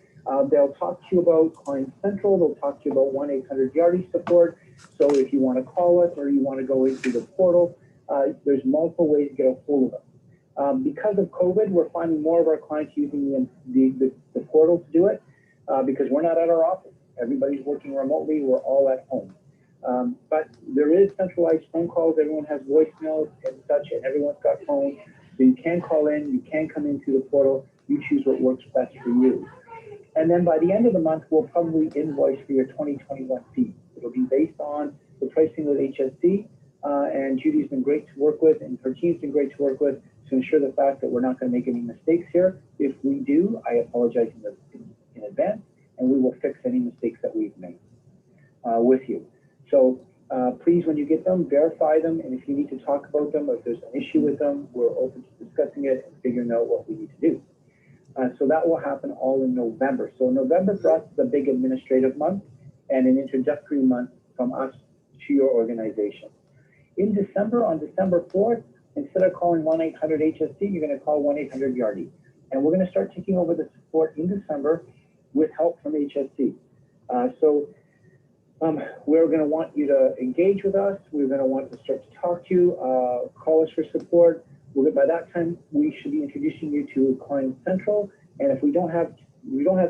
They'll talk to you about Client Central. They'll talk to you about 1-800-YARDI support. So if you want to call us or you want to go into the portal, there's multiple ways to get a hold of us. Because of COVID, we're finding more of our clients using the portal to do it because we're not at our office. Everybody's working remotely. We're all at home. But there is centralized phone calls. Everyone has voicemails and such, and everyone's got phones. So you can call in. You can come into the portal. You choose what works best for you. And then by the end of the month, we'll probably invoice for your 2021 fee. It'll be based on the pricing with HSC, and Judy's been great to work with, and her team's been great to work with to ensure the fact that we're not going to make any mistakes here. If we do, I apologize in advance, and we will fix any mistakes that we've made with you. So please, when you get them, verify them, and if you need to talk about them, or if there's an issue with them, we're open to discussing it and figuring out what we need to do. So that will happen all in November. So November for us is a big administrative month and an introductory month from us to your organization. In December, on December 4th, instead of calling 1-800-HSC, you're going to call 1-800-YARDI. And we're going to start taking over the support in December with help from HSC. We're going to want you to engage with us. We're going to want to start to talk to you, call us for support. By that time, we should be introducing you to Client Central. And if we don't have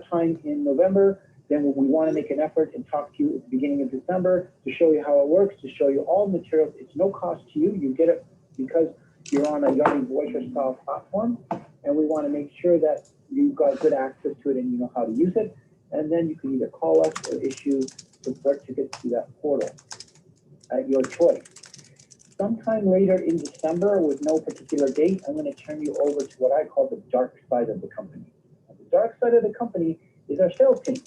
time in November, then we want to make an effort and talk to you at the beginning of December to show you how it works, to show you all the materials. It's no cost to you. You get it because you're on a Yardi Voyager style platform. And we want to make sure that you've got good access to it and you know how to use it. And then you can either call us or issue support tickets to that portal at your choice. Sometime later in December, with no particular date, I'm going to turn you over to what I call the dark side of the company. And the dark side of the company is our sales team.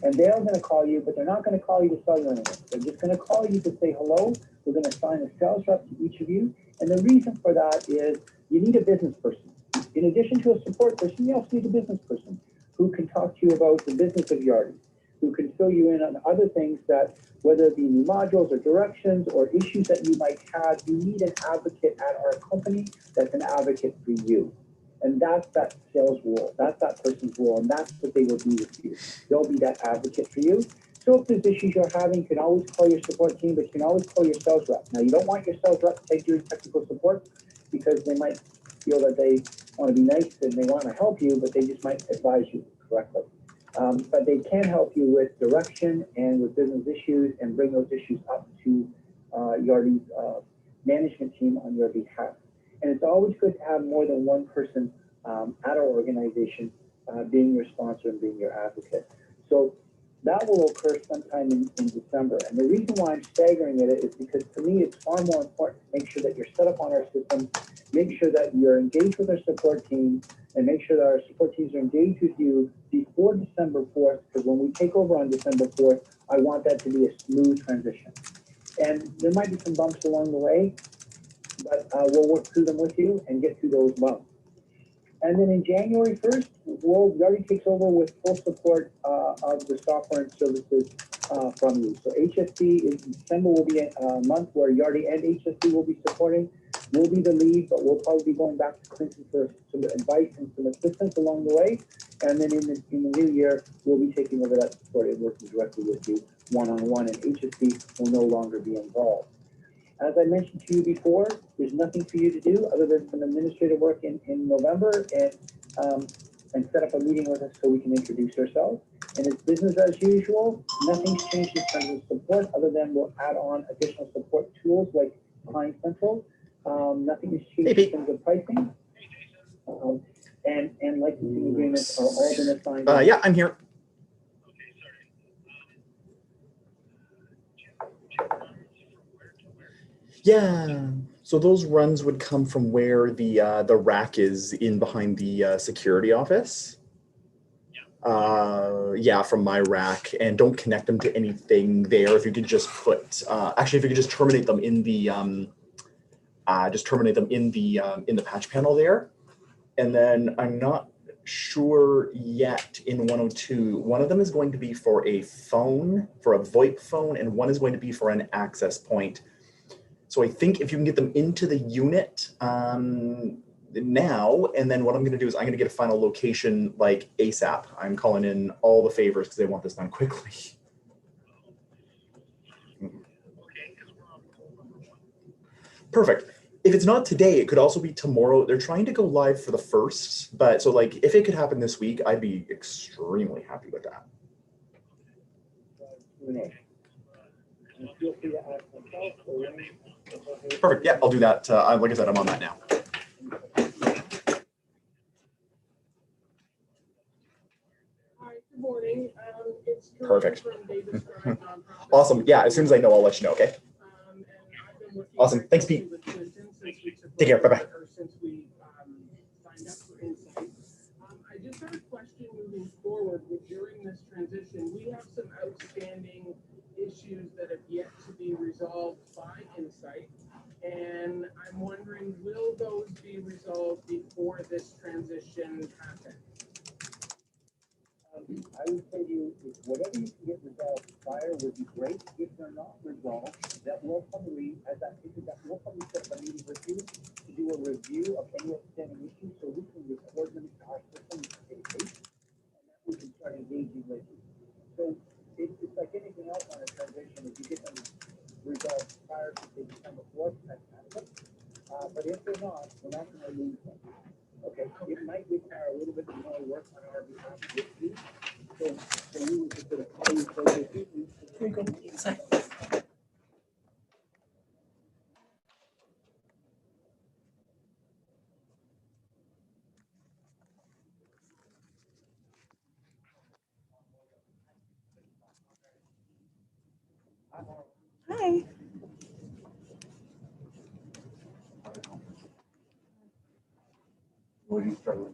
And they're going to call you, but they're not going to call you to sell you anything. They're just going to call you to say hello. We're going to assign a sales rep to each of you. And the reason for that is you need a business person. In addition to a support person, you also need a business person who can talk to you about the business of Yardi, who can fill you in on other things that, whether it be new modules or directions or issues that you might have, you need an advocate at our company that's an advocate for you. And that's that sales role. That's that person's role. And that's what they will do with you. They'll be that advocate for you. So if there's issues you're having, you can always call your support team, but you can always call your sales rep. Now, you don't want your sales rep to take your technical support because they might feel that they want to be nice and they want to help you, but they just might advise you correctly. But they can help you with direction and with business issues and bring those issues up to Yardi's management team on your behalf. And it's always good to have more than one person at our organization being your sponsor and being your advocate. So that will occur sometime in December. And the reason why I'm staggering it is because to me, it's far more important to make sure that you're set up on our system, make sure that you're engaged with our support team, and make sure that our support teams are engaged with you before December 4th, because when we take over on December 4th, I want that to be a smooth transition. And there might be some bumps along the way, but we'll work through them with you and get through those bumps. And then in January 1st, Yardi takes over with full support of the software and services from you. So HSC in December will be a month where Yardi and HSC will be supporting. We'll be the lead, but we'll probably be going back to Clinton for some advice and some assistance along the way. And then in the new year, we'll be taking over that support and working directly with you one-on-one, and HSC will no longer be involved. As I mentioned to you before, there's nothing for you to do other than some administrative work in November and set up a meeting with us so we can introduce ourselves. And it's business as usual. Nothing's changed in terms of support other than we'll add on additional support tools like Client Central. Nothing has changed in terms of pricing. And licensing agreements are all been assigned. Yeah, I'm here. Yeah, so those runs would come from where the rack is in behind the security office. Yeah, from my rack, and don't connect them to anything there. If you could just put, actually, if you could just terminate them in the, in the patch panel there, and then I'm not sure yet in 102. One of them is going to be for a phone, for a VoIP phone, and one is going to be for an access point. So I think if you can get them into the unit now, and then what I'm going to do is I'm going to get a final location like ASAP. I'm calling in all the favors because they want this done quickly. Perfect. If it's not today, it could also be tomorrow. They're trying to go live for the 1st, but so like if it could happen this week, I'd be extremely happy with that. Perfect. Yeah, I'll do that. Like I said, I'm on that now. Hi, good morning. It's Perfect. from Davis Drive Nonprofit. Awesome. Yeah, as soon as I know, I'll let you know. Okay. And I've been working Awesome. Thanks, very Pete. closely with Clinton since we took Take care. over, Bye-bye. or since we signed up for Insight. I just have a question moving forward. During this transition, we have some outstanding issues that have yet to be resolved by Insight. And I'm wondering, will those be resolved before this transition happens? I would say to you, whatever you can get resolved prior would be great. If they're not resolved, that will probably, we'll probably set up a meeting with you to do a review of any outstanding issues so we can record them to our system and that we can start engaging with you. So it's like anything else on a transition. If you get them resolved prior to the December 4th, that's fantastic. But if they're not, we're not going to lose them. Okay, it might require a little bit more work on our behalf with you. So we would consider calling for this. Here you go. Hi. What do you start with?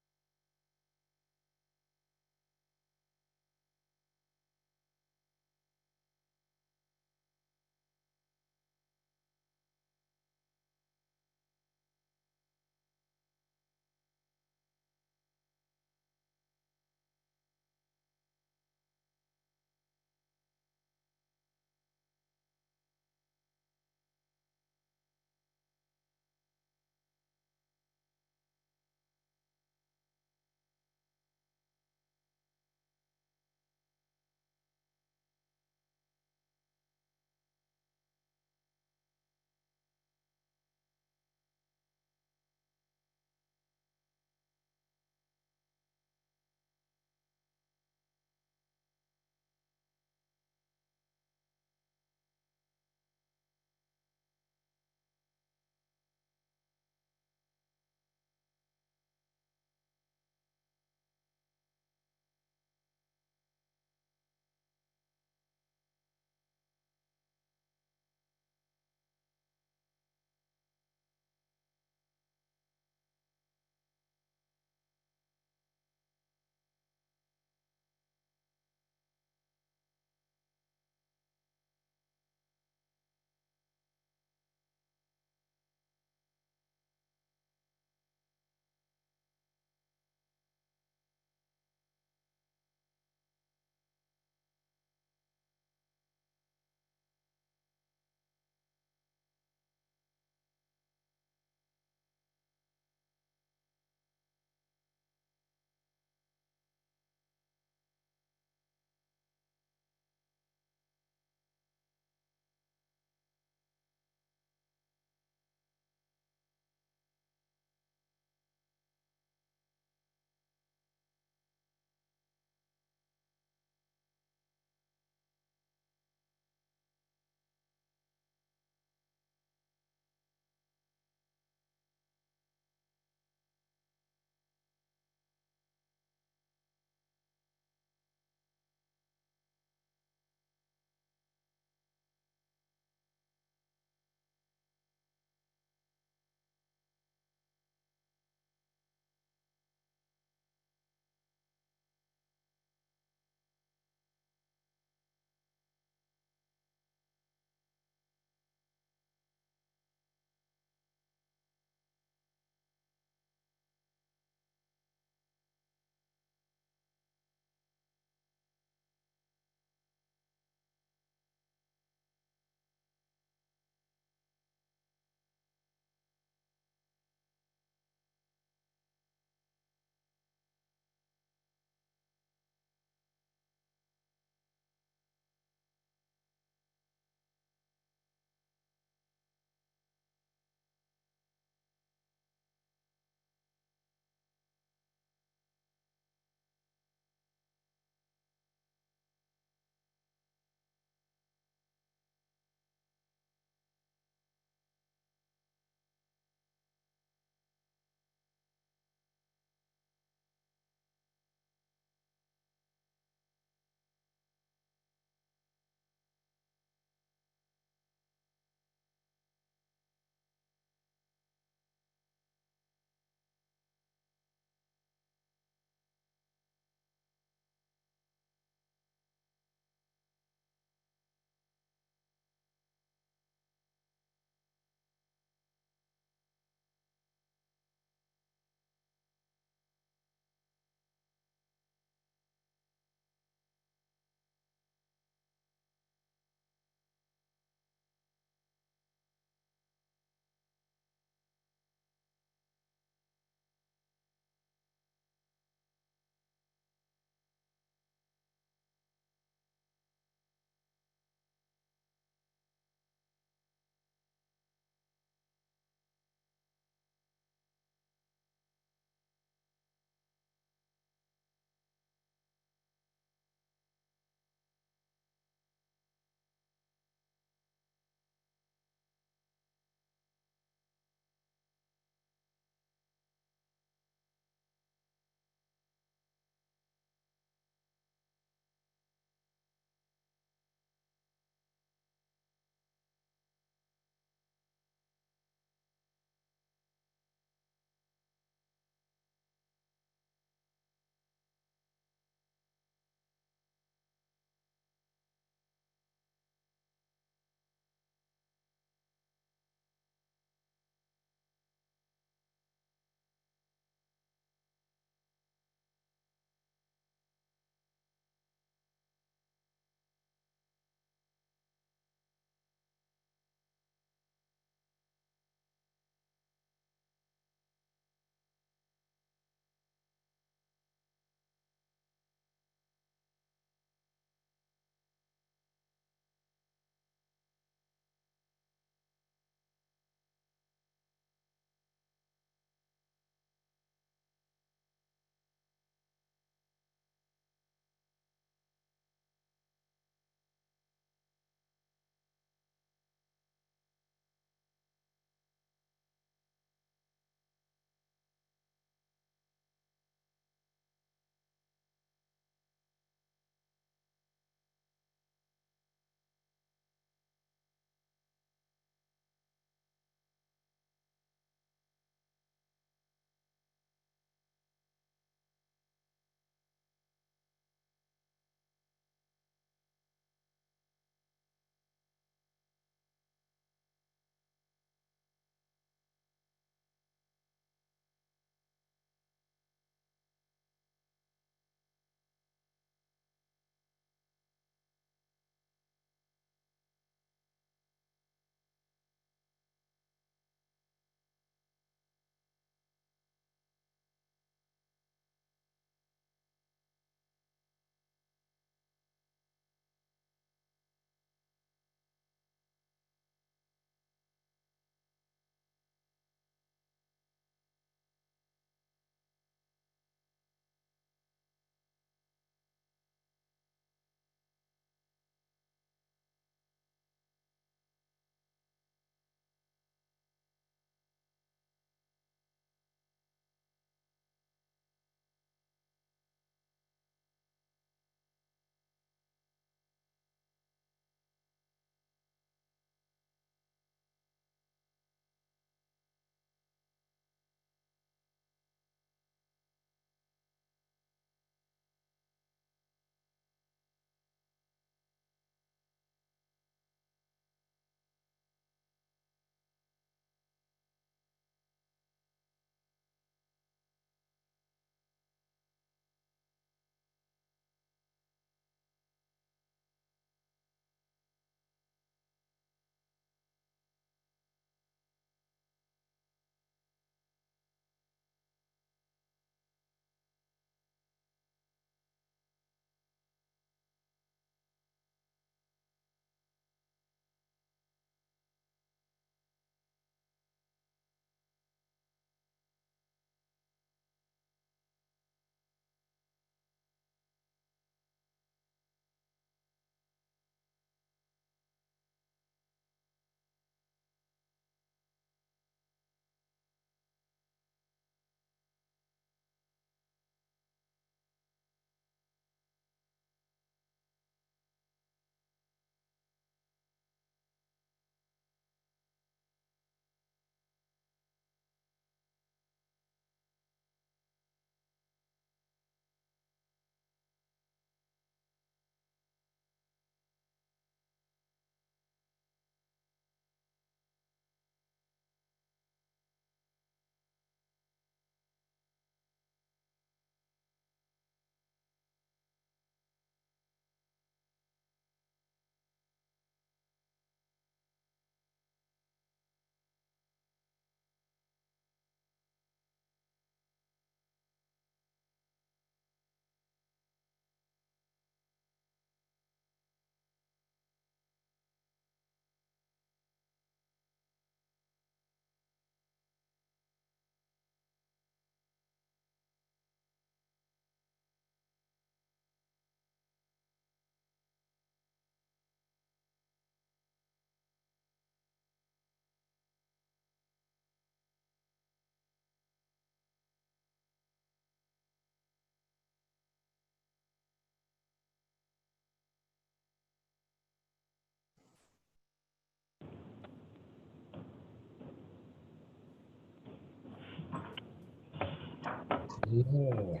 Hello.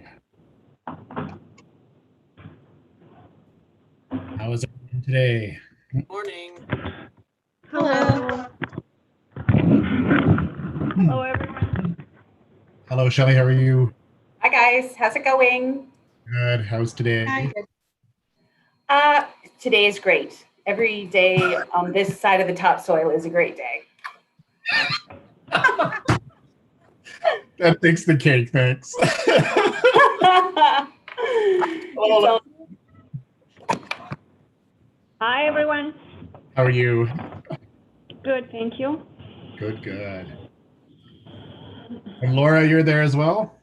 How is everyone today? Morning. Hello. Hello, everyone. Hello, Shelley. How are you? Hi guys, how's it going? Good. How's today? Today is great. Every day on this side of the topsoil is a great day. That takes the cake. Thanks. It's all- Hi, everyone. How are you? Good, thank you. Good, good. And Laura, you're there as well?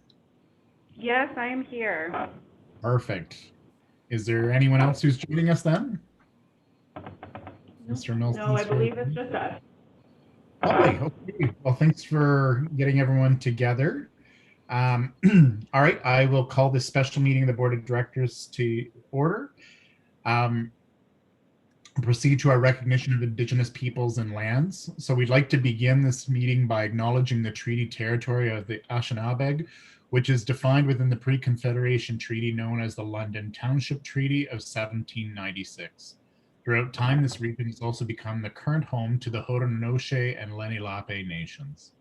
Yes, I am here. Perfect. Is there anyone else who's joining us then? Mr. Milton? No, I believe it's just us. Lovely. Okay. Well, thanks for getting everyone together. All right, I will call this special meeting of the Board of Directors to order. Proceed to our recognition of Indigenous peoples and lands. So we'd like to begin this meeting by acknowledging the treaty territory of the Anishinaabe, which is defined within the pre-Confederation treaty known as the London Township Treaty of 1796. Throughout time, this region has also become the current home to the Haudenosaunee and Lenni-Lenape nations.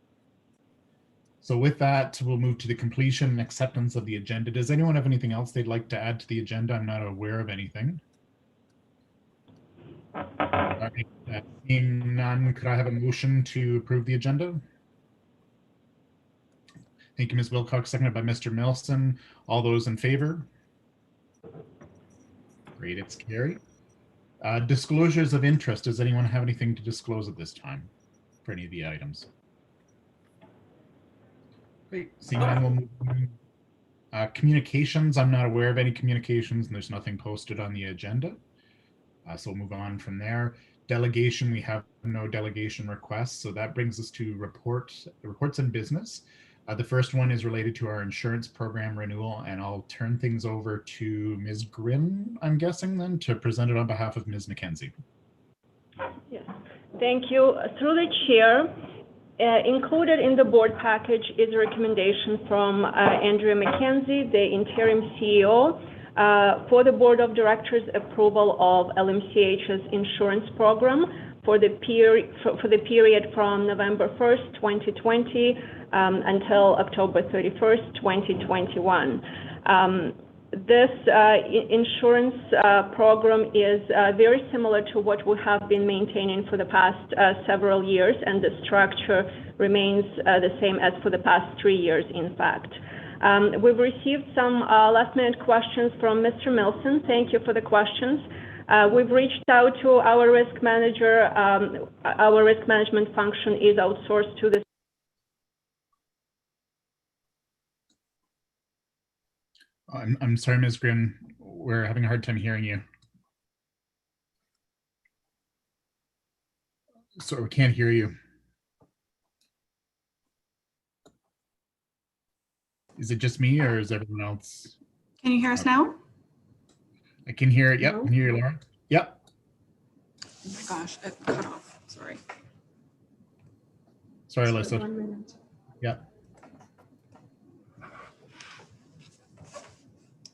So with that, we'll move to the completion and acceptance of the agenda. Does anyone have anything else they'd like to add to the agenda? I'm not aware of anything. All right, seeing none, could I have a motion to approve the agenda? Thank you, Ms. Wilcox, seconded by Mr. Milson. All those in favor? Great, it's carried. Disclosures of interest. Does anyone have anything to disclose at this time for any of the items? Great, seeing none, we'll move on. Communications, I'm not aware of any communications and there's nothing posted on the agenda. So we'll move on from there. Delegation, we have no delegation requests. So that brings us to reports and business. The first one is related to our insurance program renewal, and I'll turn things over to Ms. Grin, I'm guessing then, to present it on behalf of Ms. McKenzie. Yes, thank you. Through the chair, included in the board package is a recommendation from Andrea McKenzie, the interim CEO, for the board of directors approval of LMCH's insurance program for the period from November 1st, 2020 until October 31st, 2021. This insurance program is very similar to what we have been maintaining for the past several years, and the structure remains the same as for the past 3 years, in fact. We've received some last-minute questions from Mr. Milson. Thank you for the questions. We've reached out to our risk manager. Our risk management function is outsourced to the I'm sorry, Ms. Grin, we're having a hard time hearing you. So we can't hear you. Is it just me or is everyone else? Can you hear us now? I can hear it. Yep, I can hear you, Laura. Yep. Oh my gosh, it cut off. Sorry. Sorry, Alyssa. 1 minute. Yep.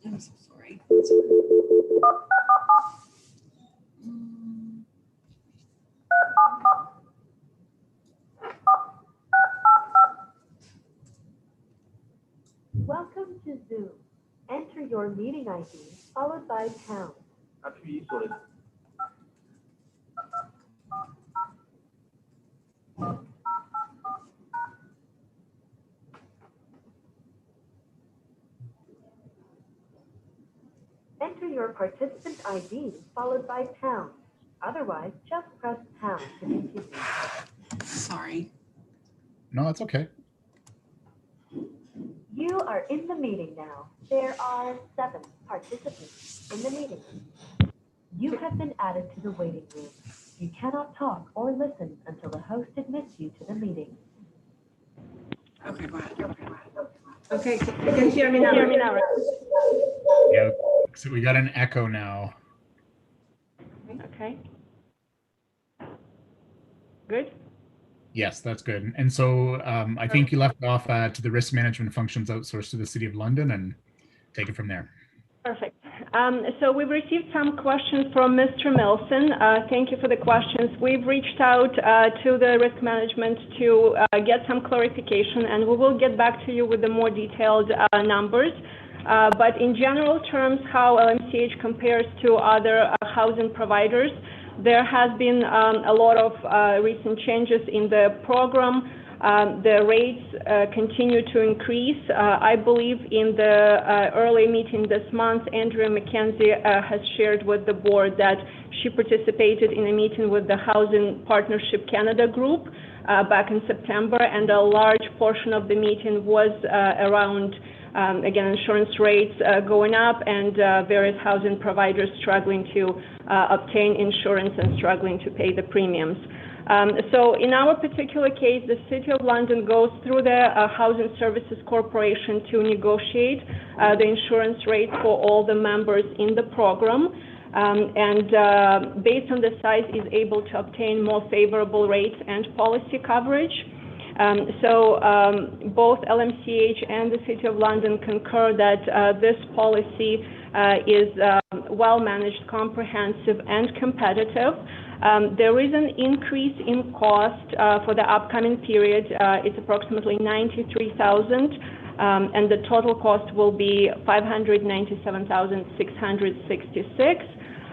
I'm so sorry. Welcome to Zoom. Enter your meeting ID followed by pound. Enter your participant ID followed by pound. Otherwise, just press pound to continue. Sorry. No, that's okay. You are in the meeting now. There are 7 participants in the meeting. You have been added to the waiting room. You cannot talk or listen until the host admits you to the meeting. Okay, go ahead. Okay, you can hear me now. Yeah, so we got an echo now. Okay. Good. Yes, that's good. And so I think you left off to the risk management functions outsourced to the City of London, and take it from there. Perfect. So we've received some questions from Mr. Milson. Thank you for the questions. We've reached out to the risk management to get some clarification, and we will get back to you with the more detailed numbers. But in general terms, how LMCH compares to other housing providers, there has been a lot of recent changes in the program. The rates continue to increase. I believe in the early meeting this month, Andrea McKenzie has shared with the board that she participated in a meeting with the Housing Partnership Canada group back in September, and a large portion of the meeting was around again, insurance rates going up and various housing providers struggling to obtain insurance and struggling to pay the premiums. So in our particular case, the City of London goes through the Housing Services Corporation to negotiate the insurance rate for all the members in the program. And based on the size, is able to obtain more favorable rates and policy coverage. Both LMCH and the City of London concur that this policy is well managed, comprehensive, and competitive. There is an increase in cost for the upcoming period. It's approximately $93,000, and the total cost will be $597,666.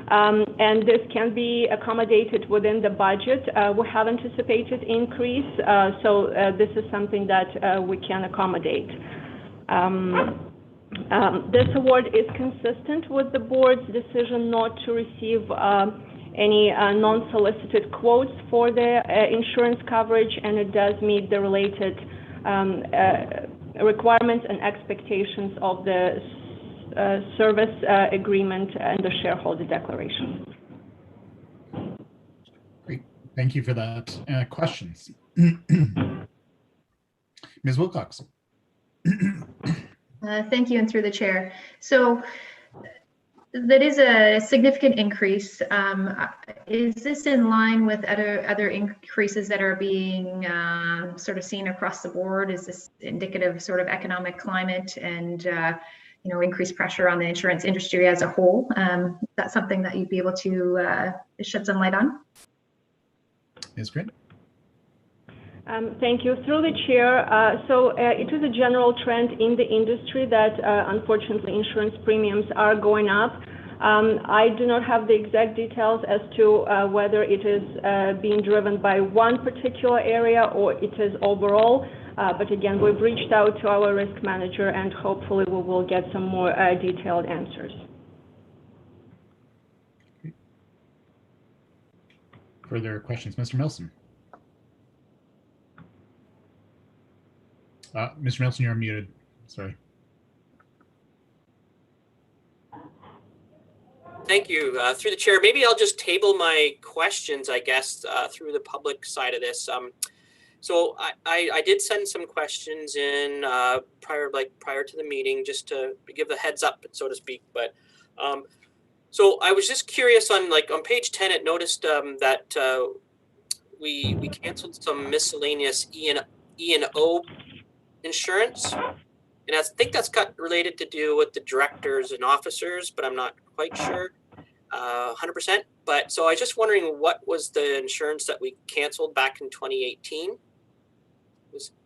And this can be accommodated within the budget. We have anticipated increase, so this is something that we can accommodate. This award is consistent with the board's decision not to receive any non-solicited quotes for the insurance coverage, and it does meet the related requirements and expectations of the service agreement and the shareholder declaration. Great, thank you for that. Questions? Ms. Wilcox. Thank you, and through the chair. So that is a significant increase. Is this in line with other increases that are being sort of seen across the board? Is this indicative of sort of economic climate and increased pressure on the insurance industry as a whole? That's something that you'd be able to shed some light on? Ms. Green. Thank you. Through the chair, it is a general trend in the industry that unfortunately insurance premiums are going up. I do not have the exact details as to whether it is being driven by one particular area or it is overall. But again, we've reached out to our risk manager, and hopefully we will get some more detailed answers. Further questions, Mr. Milson? Mr. Milson, you're muted. Sorry. Thank you. Through the chair, maybe I'll just table my questions, I guess, through the public side of this. So I did send some questions in prior to the meeting, just to give the heads up, so to speak. But so I was just curious on page 10, it noticed that we canceled some miscellaneous E&O insurance, and I think that's got related to do with the directors and officers, but I'm not quite sure 100%. But so I was just wondering, what was the insurance that we canceled back in 2018?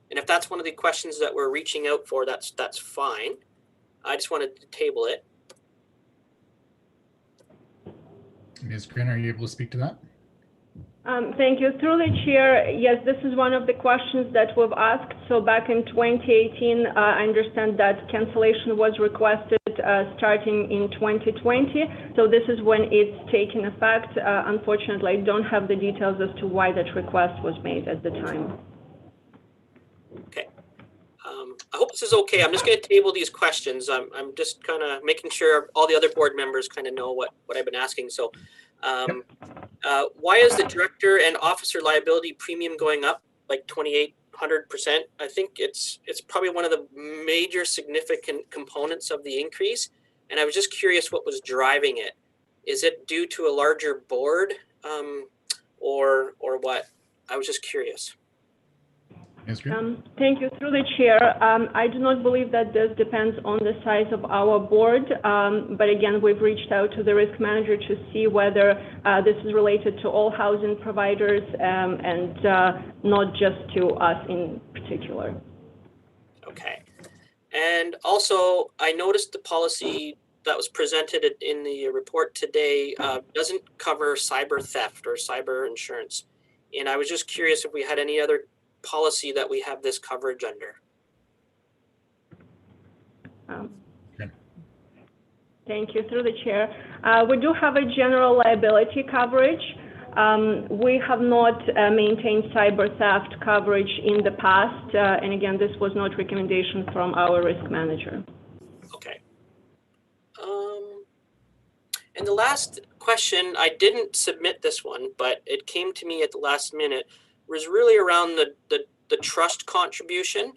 And if that's one of the questions that we're reaching out for, that's fine. I just wanted to table it. Ms. Green, are you able to speak to that? Thank you. Through the chair, yes, this is one of the questions that we've asked. So back in 2018, I understand that cancellation was requested starting in 2020. So this is when it's taken effect. Unfortunately, I don't have the details as to why that request was made at the time. Okay. I hope this is okay. I'm just going to table these questions. I'm just kind of making sure all the other board members kind of know what I've been asking. So why is the director and officer liability premium going up like 2,800%? I think it's probably one of the major significant components of the increase. And I was just curious what was driving it. Is it due to a larger board or what? I was just curious. Ms. Green? Thank you. Through the chair, I do not believe that this depends on the size of our board, but again, we've reached out to the risk manager to see whether this is related to all housing providers and not just to us in particular. Okay. And also, I noticed the policy that was presented in the report today doesn't cover cyber theft or cyber insurance. And I was just curious if we had any other policy that we have this coverage under. Thank you. Through the chair, we do have a general liability coverage. We have not maintained cyber theft coverage in the past, and again, this was not recommendation from our risk manager. Okay. And the last question, I didn't submit this one, but it came to me at the last minute, was really around the trust contribution.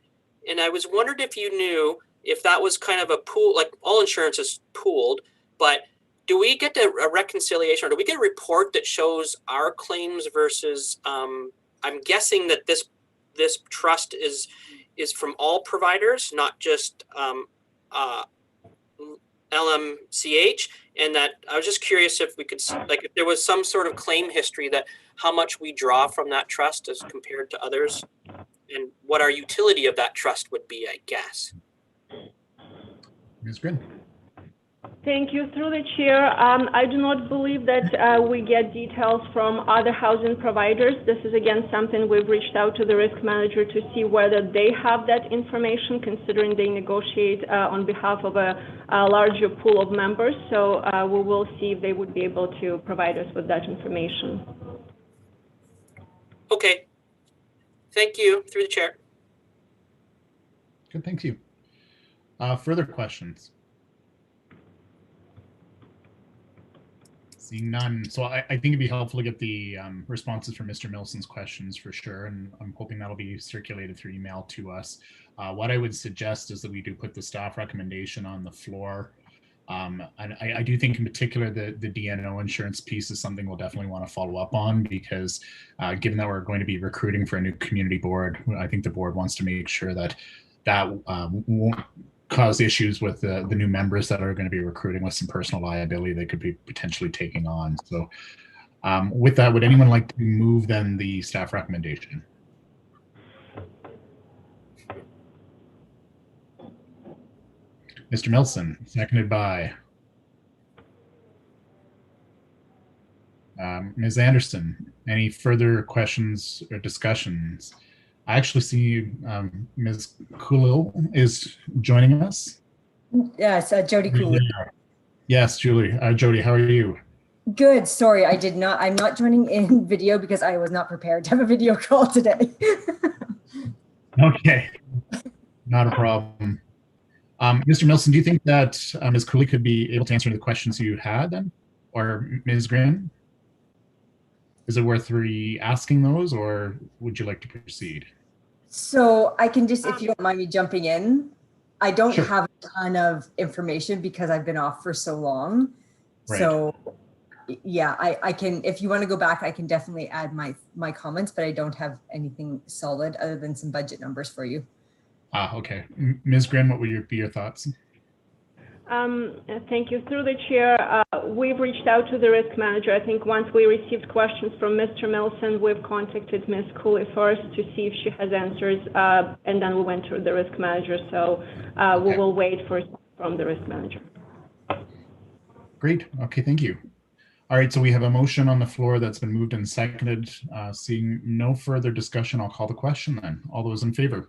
And I was wondered if you knew if that was kind of a pool, like all insurance is pooled, but do we get a reconciliation or do we get a report that shows our claims versus, I'm guessing that this trust is from all providers, not just LMCH, and that I was just curious if we could, like, if there was some sort of claim history that how much we draw from that trust as compared to others, and what our utility of that trust would be, I guess. Ms. Green? Thank you. Through the chair, I do not believe that we get details from other housing providers. This is again something we've reached out to the risk manager to see whether they have that information, considering they negotiate on behalf of a larger pool of members. So we will see if they would be able to provide us with that information. Okay. Thank you. Through the chair. Good, thank you. Further questions? Seeing none. So I think it'd be helpful to get the responses from Mr. Milson's questions for sure. And I'm hoping that'll be circulated through email to us. What I would suggest is that we do put the staff recommendation on the floor. And I do think in particular the DNO insurance piece is something we'll definitely want to follow up on, because given that we're going to be recruiting for a new community board, I think the board wants to make sure that won't cause issues with the new members that are going to be recruiting with some personal liability they could be potentially taking on. So with that, would anyone like to move then the staff recommendation? Mr. Milson, seconded by Ms. Anderson. Any further questions or discussions? I actually see Ms. Coolil is joining us. Yes, Jody Coolil. Yes, Julie. Jody, how are you? Good. Sorry, I'm not joining in video because I was not prepared to have a video call today. Okay, not a problem. Mr. Milson, do you think that Ms. Cooley could be able to answer the questions you had then? Or Ms. Green? Is it worth re-asking those, or would you like to proceed? So I can just, if you don't mind me jumping in, I don't Sure. have a ton of information because I've been off for so long. Right. So yeah, I can, if you want to go back, I can definitely add my comments, but I don't have anything solid other than some budget numbers for you. Okay. Ms. Green, what would be your thoughts? Thank you. Through the chair, we've reached out to the risk manager. I think once we received questions from Mr. Milson, we've contacted Ms. Cooley first to see if she has answers, and then we went to the risk manager. So we will wait from the risk manager. Great. Okay, thank you. All right, so we have a motion on the floor that's been moved and seconded. Seeing no further discussion, I'll call the question then. All those in favor?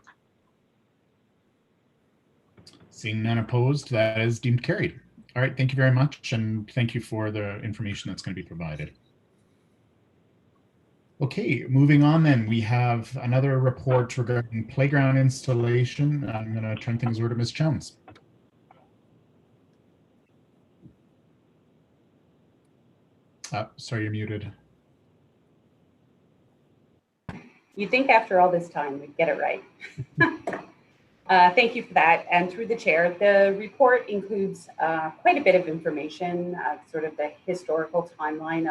Seeing none opposed, that is deemed carried. All right, thank you very much, and thank you for the information that's going to be provided. Okay, moving on then, we have another report regarding playground installation. I'm going to turn things over to Ms. Jones. Sorry, you're muted. You'd think after all this time, we'd get it right. Thank you for that. And through the chair, the report includes quite a bit of information, sort of the historical timeline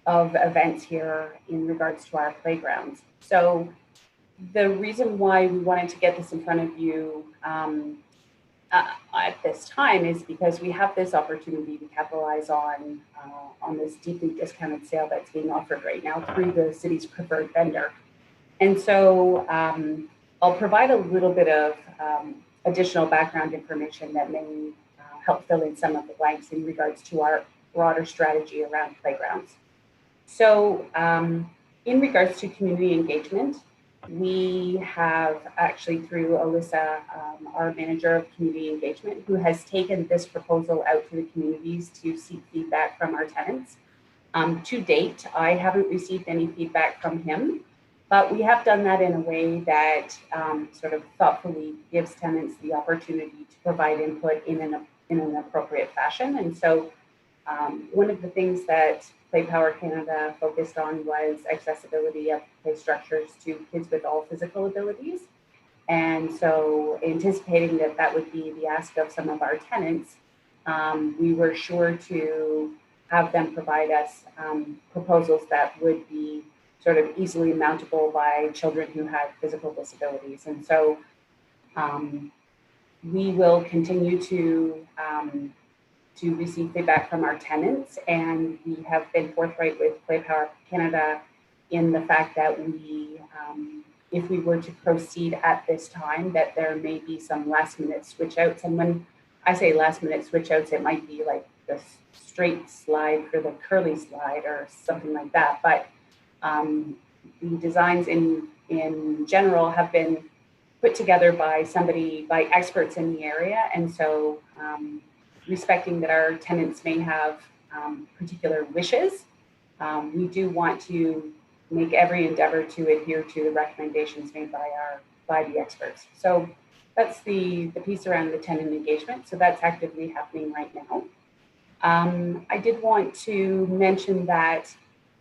of events here in regards to our playgrounds. So the reason why we wanted to get this in front of you at this time is because we have this opportunity to capitalize on this deeply discounted sale that's being offered right now through the city's preferred vendor. And so I'll provide a little bit of additional background information that may help fill in some of the blanks in regards to our broader strategy around playgrounds. So in regards to community engagement, we have actually through Alyssa, our manager of community engagement, who has taken this proposal out to the communities to seek feedback from our tenants. To date, I haven't received any feedback from him, but we have done that in a way that sort of thoughtfully gives tenants the opportunity to provide input in an appropriate fashion. And so one of the things that Play Power Canada focused on was accessibility of play structures to kids with all physical abilities. And so anticipating that that would be the ask of some of our tenants, we were sure to have them provide us proposals that would be sort of easily mountable by children who have physical disabilities. And so we will continue to receive feedback from our tenants, and we have been forthright with Play Power Canada in the fact that we, if we were to proceed at this time, that there may be some last minute switch outs. And when I say last minute switch outs, it might be like the straight slide for the curly slide or something like that. But the designs in general have been put together by by experts in the area. And so respecting that our tenants may have particular wishes, we do want to make every endeavor to adhere to the recommendations made by the experts. So that's the piece around the tenant engagement. So that's actively happening right now. I did want to mention that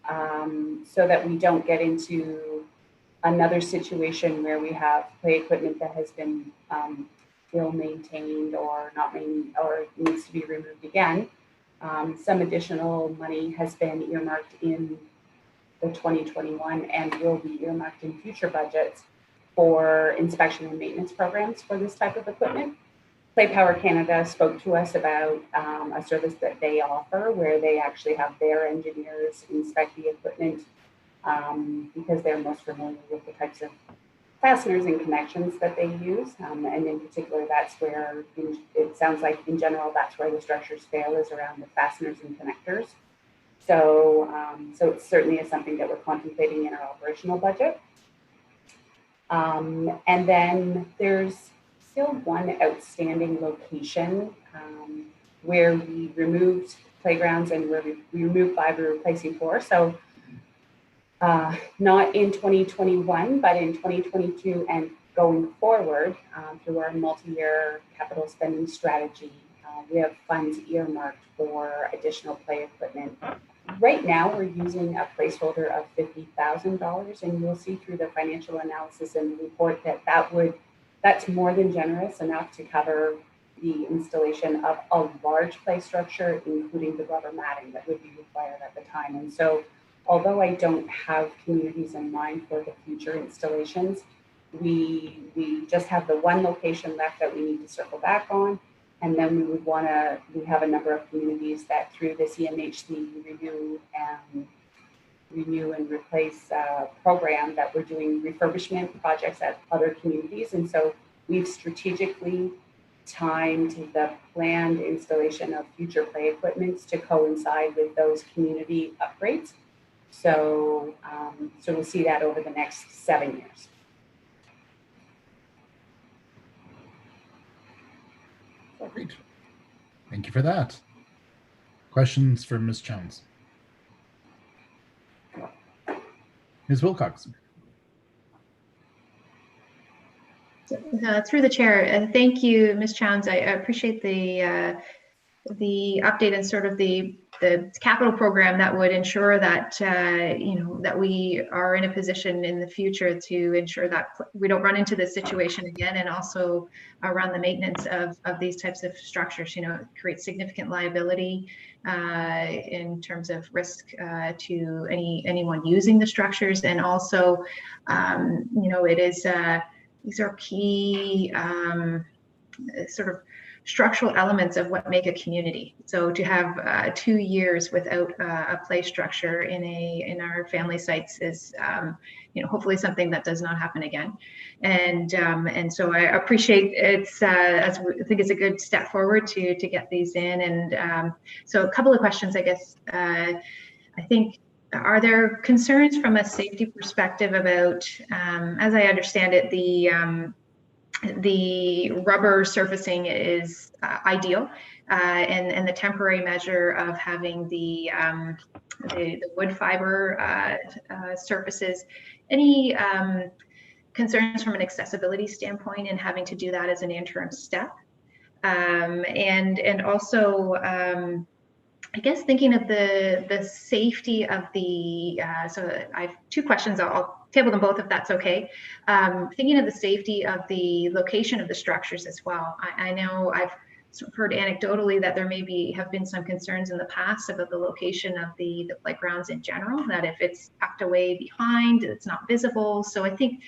so that we don't get into another situation where we have play equipment that has been ill maintained or not maintained or needs to be removed again. Some additional money has been earmarked in the 2021 and will be earmarked in future budgets for inspection and maintenance programs for this type of equipment. Play Power Canada spoke to us about a service that they offer where they actually have their engineers inspect the equipment because they're most familiar with the types of fasteners and connections that they use. And in particular, that's where it sounds like in general, that's where the structures fail is around the fasteners and connectors. So, so it certainly is something that we're contemplating in our operational budget. And then there's still one outstanding location where we removed playgrounds and where we removed 5, we're replacing 4. So not in 2021, but in 2022 and going forward through our multi-year capital spending strategy, we have funds earmarked for additional play equipment. Right now, we're using a placeholder of $50,000, and you'll see through the financial analysis in the report that that's more than generous enough to cover the installation of a large play structure, including the rubber matting that would be required at the time. And so, although I don't have communities in mind for the future installations, we just have the one location left that we need to circle back on. And then we have a number of communities that through the CMHC renew and replace program that we're doing refurbishment projects at other communities. And so we've strategically timed the planned installation of future play equipment to coincide with those community upgrades. So, so we'll see that over the next 7 years. Great. Thank you for that. Questions for Ms. Jones? Ms. Wilcox. Through the chair, thank you, Ms. Jones. I appreciate the the update and sort of the capital program that would ensure that that we are in a position in the future to ensure that we don't run into this situation again, and also around the maintenance of these types of structures. It creates significant liability in terms of risk to anyone using the structures, and also it is these are key sort of structural elements of what make a community. So to have 2 years without a play structure in our family sites is hopefully something that does not happen again. And so I appreciate it's I think it's a good step forward to get these in. And so a couple of questions, I guess. I think, are there concerns from a safety perspective about, as I understand it, the rubber surfacing is ideal, and the temporary measure of having the wood fiber surfaces. Any concerns from an accessibility standpoint in having to do that as an interim step? And also, I guess thinking of the safety of the, so I have two questions. I'll table them both if that's okay. Thinking of the safety of the location of the structures as well. I know I've heard anecdotally that there have been some concerns in the past about the location of the playgrounds in general, that if it's tucked away behind, it's not visible. So I think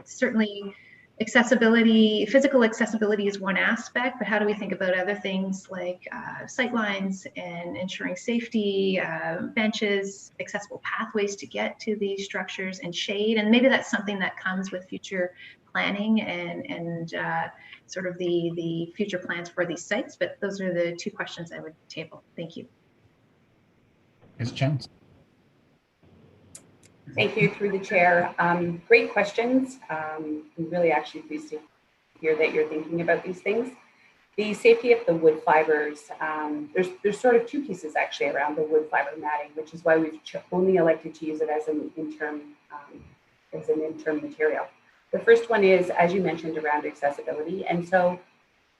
certainly accessibility, physical accessibility is one aspect, but how do we think about other things like sight lines and ensuring safety, benches, accessible pathways to get to these structures, and shade? And maybe that's something that comes with future planning and sort of the future plans for these sites. But those are the two questions I would table. Thank you. Ms. Jones. Thank you, through the chair. Great questions. I'm really actually pleased to hear that you're thinking about these things. The safety of the wood fibers, there's sort of two pieces actually around the wood fiber matting, which is why we've only elected to use it as an interim material. The first one is, as you mentioned, around accessibility. And so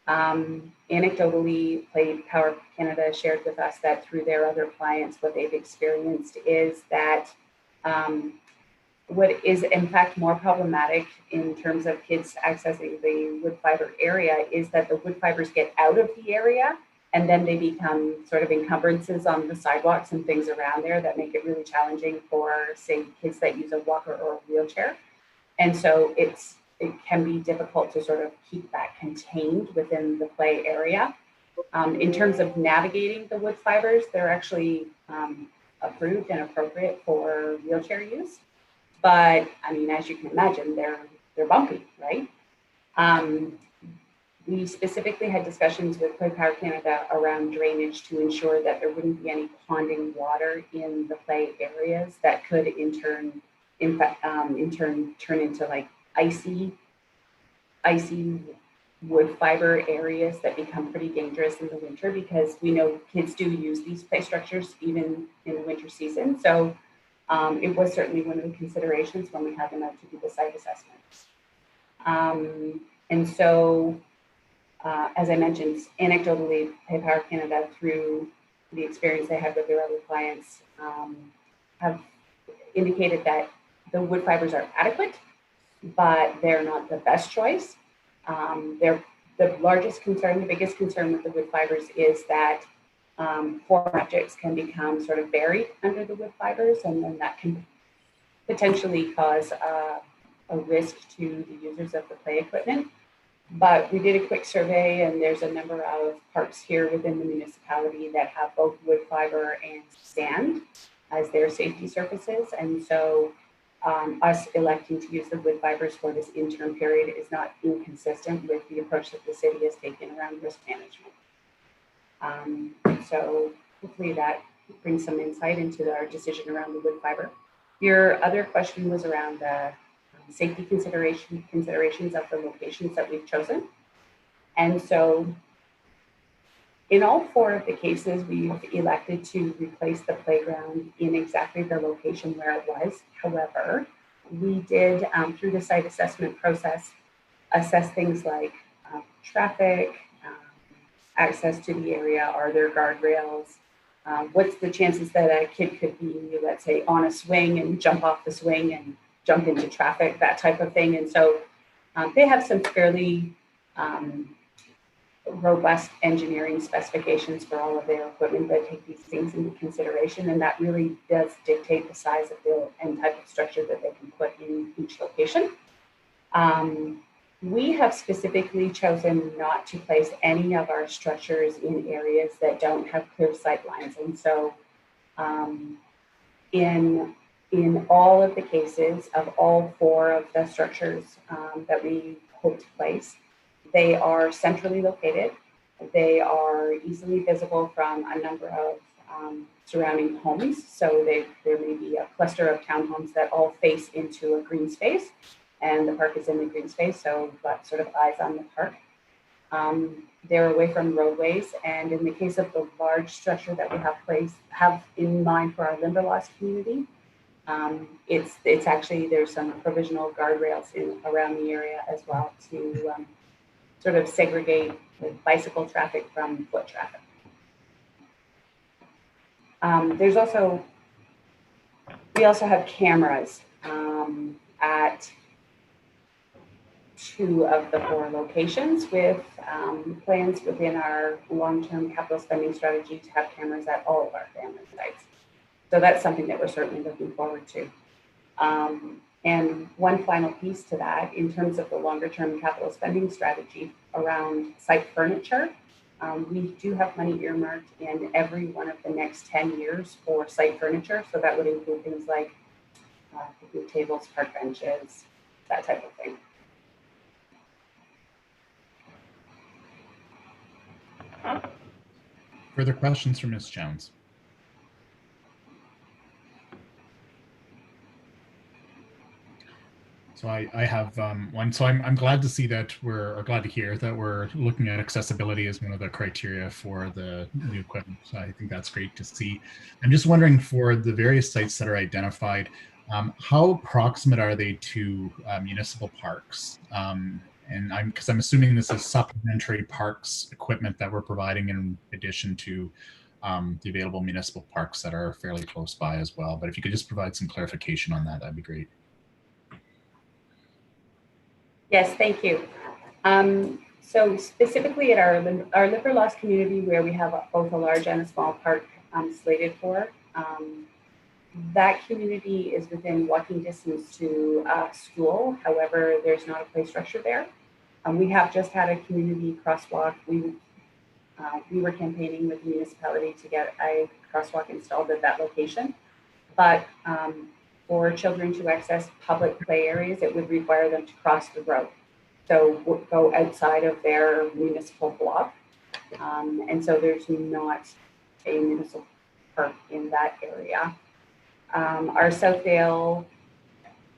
anecdotally, Play Power Canada shared with us that through their other clients, what they've experienced is that what is in fact more problematic in terms of kids accessing the wood fiber area is that the wood fibers get out of the area and then they become sort of encumbrances on the sidewalks and things around there that make it really challenging for, say, kids that use a walker or a wheelchair. And so it can be difficult to sort of keep that contained within the play area. In terms of navigating the wood fibers, they're actually approved and appropriate for wheelchair use. But I mean, as you can imagine, they're bumpy, right? We specifically had discussions with Play Power Canada around drainage to ensure that there wouldn't be any ponding water in the play areas that could in turn turn into like icy wood fiber areas that become pretty dangerous in the winter, because we know kids do use these play structures even in the winter season. So it was certainly one of the considerations when we had them out to do the site assessments. And so, as I mentioned, anecdotally, Play Power Canada, through the experience they had with their other clients, have indicated that the wood fibers are adequate, but they're not the best choice. They're the largest concern, the biggest concern with the wood fibers is that foreign objects can become sort of buried under the wood fibers, and then that can potentially cause a risk to the users of the play equipment. But we did a quick survey, and there's a number of parks here within the municipality that have both wood fiber and sand as their safety surfaces. And so us electing to use the wood fibers for this interim period is not inconsistent with the approach that the city has taken around risk management. So hopefully that brings some insight into our decision around the wood fiber. Your other question was around the safety considerations of the locations that we've chosen. And so in all four of the cases, we've elected to replace the playground in exactly the location where it was. However, we did, through the site assessment process, assess things like traffic, access to the area? Are there guardrails? What's the chances that a kid could be, let's say, on a swing and jump off the swing and jump into traffic, that type of thing. And so they have some fairly robust engineering specifications for all of their equipment that take these things into consideration. And that really does dictate the size of the and type of structure that they can put in each location. We have specifically chosen not to place any of our structures in areas that don't have clear sight lines. And so in all of the cases of all 4 of the structures that we hope to place, they are centrally located. They are easily visible from a number of surrounding homes. So there may be a cluster of townhomes that all face into a green space, and the park is in the green space, so we've got sort of eyes on the park. They're away from roadways, and in the case of the large structure that we have in mind for our Limberlost community, it's actually, there's some provisional guardrails around the area as well to sort of segregate the bicycle traffic from foot traffic. We also have cameras at 2 of the 4 locations, with plans within our long-term capital spending strategy to have cameras at all of our family sites. So that's something that we're certainly looking forward to. And one final piece to that, in terms of the longer-term capital spending strategy around site furniture, we do have money earmarked in every one of the next 10 years for site furniture. So that would include things like picnic tables, park benches, that type of thing. Further questions from Ms. Jones? So I have one. So I'm glad to see that glad to hear that we're looking at accessibility as one of the criteria for the new equipment. So I think that's great to see. I'm just wondering, for the various sites that are identified, how proximate are they to municipal parks? And because I'm assuming this is supplementary parks equipment that we're providing in addition to the available municipal parks that are fairly close by as well. But if you could just provide some clarification on that, that'd be great. Yes, thank you. So specifically at our Limberlost community, where we have both a large and a small park slated for, that community is within walking distance to a school. However, there's not a play structure there. We have just had a community crosswalk. We were campaigning with the municipality to get a crosswalk installed at that location. But for children to access public play areas, it would require them to cross the road. So go outside of their municipal block. And so there's not a municipal park in that area. Our Southdale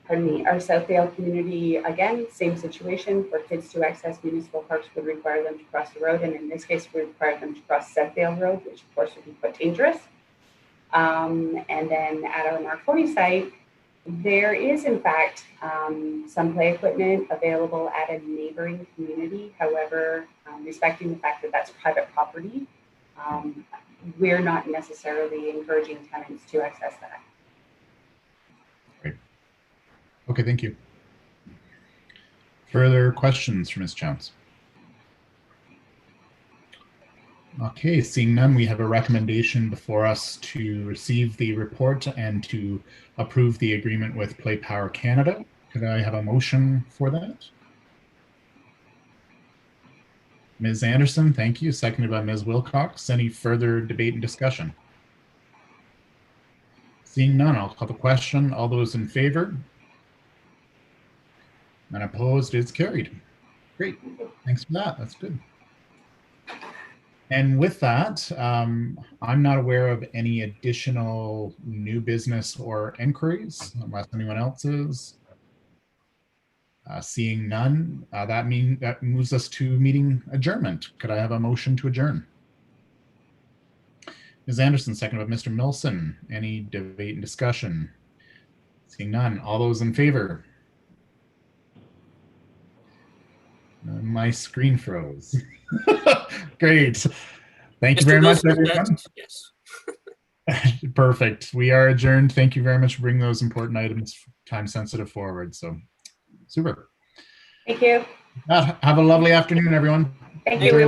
community, again, same situation. For kids to access municipal parks would require them to cross the road, and in this case, would require them to cross Southdale Road, which of course would be quite dangerous. And then at our Marconi site, there is in fact some play equipment available at a neighboring community. However, respecting the fact that that's private property, we're not necessarily encouraging tenants to access that. Great. Okay, thank you. Further questions from Ms. Jones? Okay, seeing none, we have a recommendation before us to receive the report and to approve the agreement with Play Power Canada. Could I have a motion for that? Ms. Anderson, thank you. Seconded by Ms. Wilcox. Any further debate and discussion? Seeing none, I'll call the question. All those in favor? None opposed, it's carried. Great, thanks for that, that's good. And with that, I'm not aware of any additional new business or inquiries, unless anyone else is. Seeing none, that moves us to meeting adjournment. Could I have a motion to adjourn? Ms. Anderson, second by Mr. Milson. Any debate and discussion? Seeing none, all those in favor? My screen froze. Great. Thank you Mr. very much, Wilson, everyone. yes. Perfect. We are adjourned. Thank you very much for bringing those important items, time sensitive, forward. So super. Thank you. Have a lovely afternoon, everyone. Thank Enjoy you. We lunch. will.